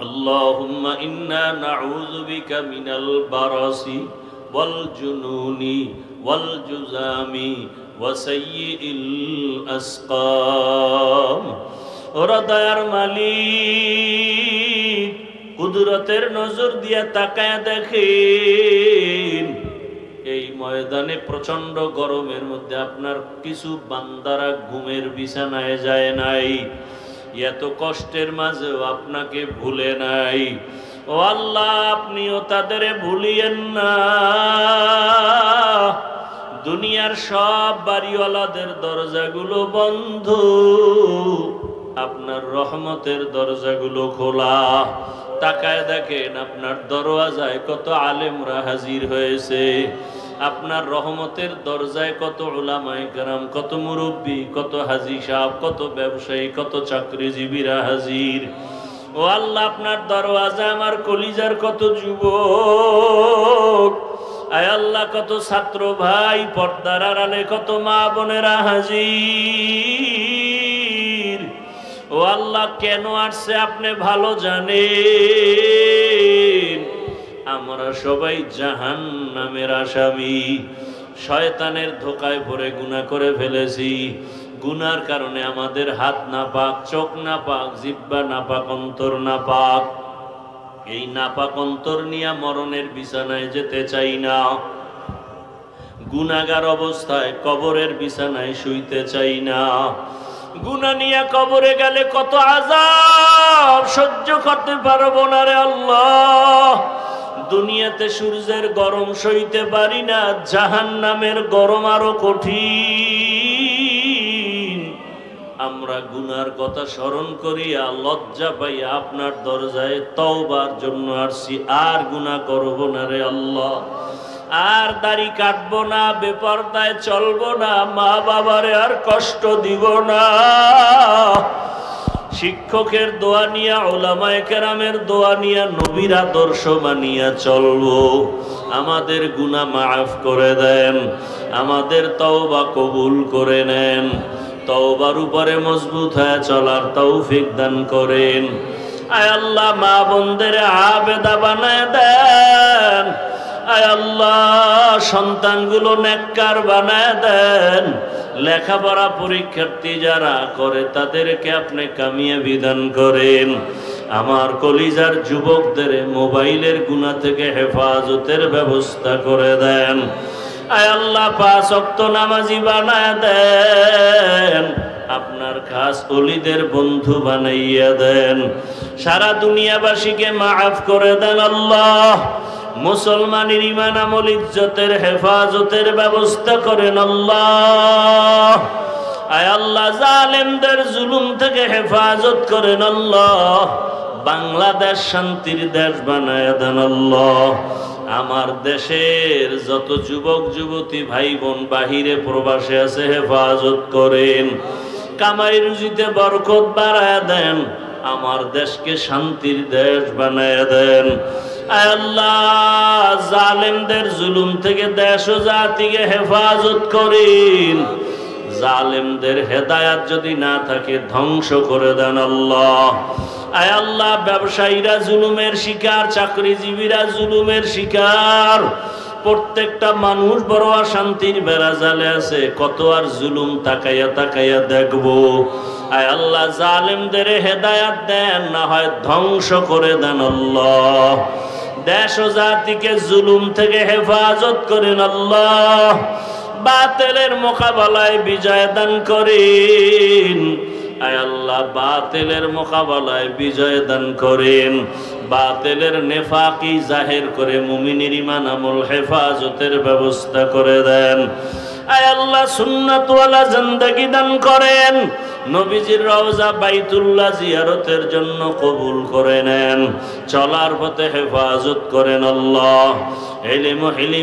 S1: اللهم إنا نعوذ بك من البرص والجنون والجذام وسيء الأسقام হৃদয়ের মালিক কুদরতের নজর দিয়ে তাকায় দেখেন এই ময়দানে প্রচন্ড গরমের মধ্যে আপনার কিছু বান্দারা ঘুমের বিছানায় যায় নাই, এত কষ্টের মাঝেও আপনাকে ভুলে নাই। ও আল্লাহ, আপনিও তাদের ভুলিয়েন না। দুনিয়ার সব বাড়িওয়ালাদের দরজাগুলো বন্ধ, আপনার রহমতের দরজাগুলো খোলা। তাকায় দেখেন আপনার দরওয়াজায় কত আলেমরা হাজির হয়েছে, আপনার রহমতের দরজায় কত উলামায়ে কেরাম, কত মুরব্বী, কত হাজী সাহেব, কত ব্যবসায়ী, কত চাকরিজীবীরা হাজির। ও আল্লাহ, আপনার দরওয়াজা আমার কলিজার কত যুবক, আয় আল্লাহ কত ছাত্র ভাই, পর্দার আড়ালে কত মা বোনেরা হাজির। ও আল্লাহ, কেন আসছে আপনি ভালো জানেন। আমরা সবাই জাহান্নামের আসামি, শয়তানের ধোকায় পড়ে গুনাহ করে ফেলেছি। গুনার কারণে আমাদের হাত নাপাক, চোখ নাপাক, জিহ্বা নাপাক, অন্তর নাপাক। এই নাপাক অন্তর নিয়ে মরণের বিছানায় যেতে চাই না। গুনাহগার অবস্থায় কবরের বিছানায় শুইতে চাই না। গুনাহ নিয়ে কবরে গেলে কত আযাব সহ্য করতে পারবো না রে আল্লাহ। দুনিয়াতে সূর্যের গরম সইতে পারি না, জাহান্নামের গরম আরো কঠিন। আমরা গুনার কথা স্মরণ করিয়া লজ্জা পাইয়া আপনার দরজায় তওবার জন্য আসছি। আর গুনাহ করব না রে আল্লাহ, আর দাড়ি কাটবো না, বেপরদায় চলবো না, মা বাবারে আর কষ্ট দিব না। শিক্ষকের দোয়া নিয়া, উলামায়ে কেরামের দোয়া নিয়া, নবীর আদর্শ মানিয়া চলবো। আমাদের গুনাহ মাফ করে দেন, আমাদের তওবা কবুল করে নেন। তওবার উপরে মজবুত হয়ে চলার তৌফিক দান করেন। আয় আল্লাহ, মা বোনদের আবেদা বানায় দেন। আয় আল্লাহ, সন্তানগুলো নেককার বানায় দেন। লেখাপড়া পরীক্ষার্থী যারা করে তাদেরকে আপনি কামিয়াবি দান করেন। আমার কলিজার যুবকদের মোবাইলের গুনাহ থেকে হেফাজতের ব্যবস্থা করে দেন। আয় আল্লাহ, 5 ওয়াক্ত নামাজি বানায় দেন। আপনার খাস ওলিদের বন্ধু বানাইয়া দেন। সারা দুনিয়াবাসীকে মাফ করে দেন আল্লাহ। মুসলমানের ঈমান আমল ইজ্জতের হেফাজতের ব্যবস্থা করেন আল্লাহ। আয় আল্লাহ, জালেমদের জুলুম থেকে হেফাজত করেন আল্লাহ। বাংলাদেশ শান্তির দেশ বানায় দেন আল্লাহ। আমার দেশের যত যুবক যুবতী ভাই বোন বাহিরে প্রবাসে আছে হেফাজত করেন। কামাই রুজিতে বরকত বাড়ায় দেন। আমার দেশকে শান্তির দেশ বানায় দেন। আয় আল্লাহ, জালেমদের জুলুম থেকে দেশ ও জাতিকে হেফাজত করেন। জালেমদের হেদায়াত যদি না থাকে ধ্বংস করে দেন আল্লাহ। আয় আল্লাহ, ব্যবসায়ীরা জুলুমের শিকার, চাকরিজীবীরা জুলুমের শিকার। প্রত্যেকটা মানুষ বড় অশান্তির বেড়াজালে আছে। কত আর জুলুম তাকাইয়া তাকাইয়া দেখবো। আয় আল্লাহ, জালেমদের হেদায়াত দেন, না হয় ধ্বংস করে দেন আল্লাহ। দেশ ও জাতিকে জুলুম থেকে হেফাজত করেন আল্লাহ। বাতিলের মোকাবেলায় বিজয় দান করেন। আয় আল্লাহ, বাতিলের মোকাবেলায় বিজয় দান করেন। বাতিলের নেফাকি জাহির করে মুমিনের ঈমান আমল হেফাজতের ব্যবস্থা করে দেন। আয় আল্লাহ, সুন্নাত ওয়ালা জিন্দেগি দান করেন। নবীজির রওজা বাইতুল্লাহ জিয়ারতের জন্য কবুল করে নেন। চলার পথে হেফাজত করেন আল্লাহ। ইলম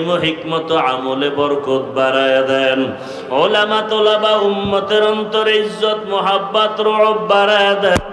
S1: ও হিকমত আমলে বরকত বাড়ায় দেন। উলামা তোলাবা উম্মতের অন্তরে ইজ্জত মোহাব্বত রব বাড়ায় দেন।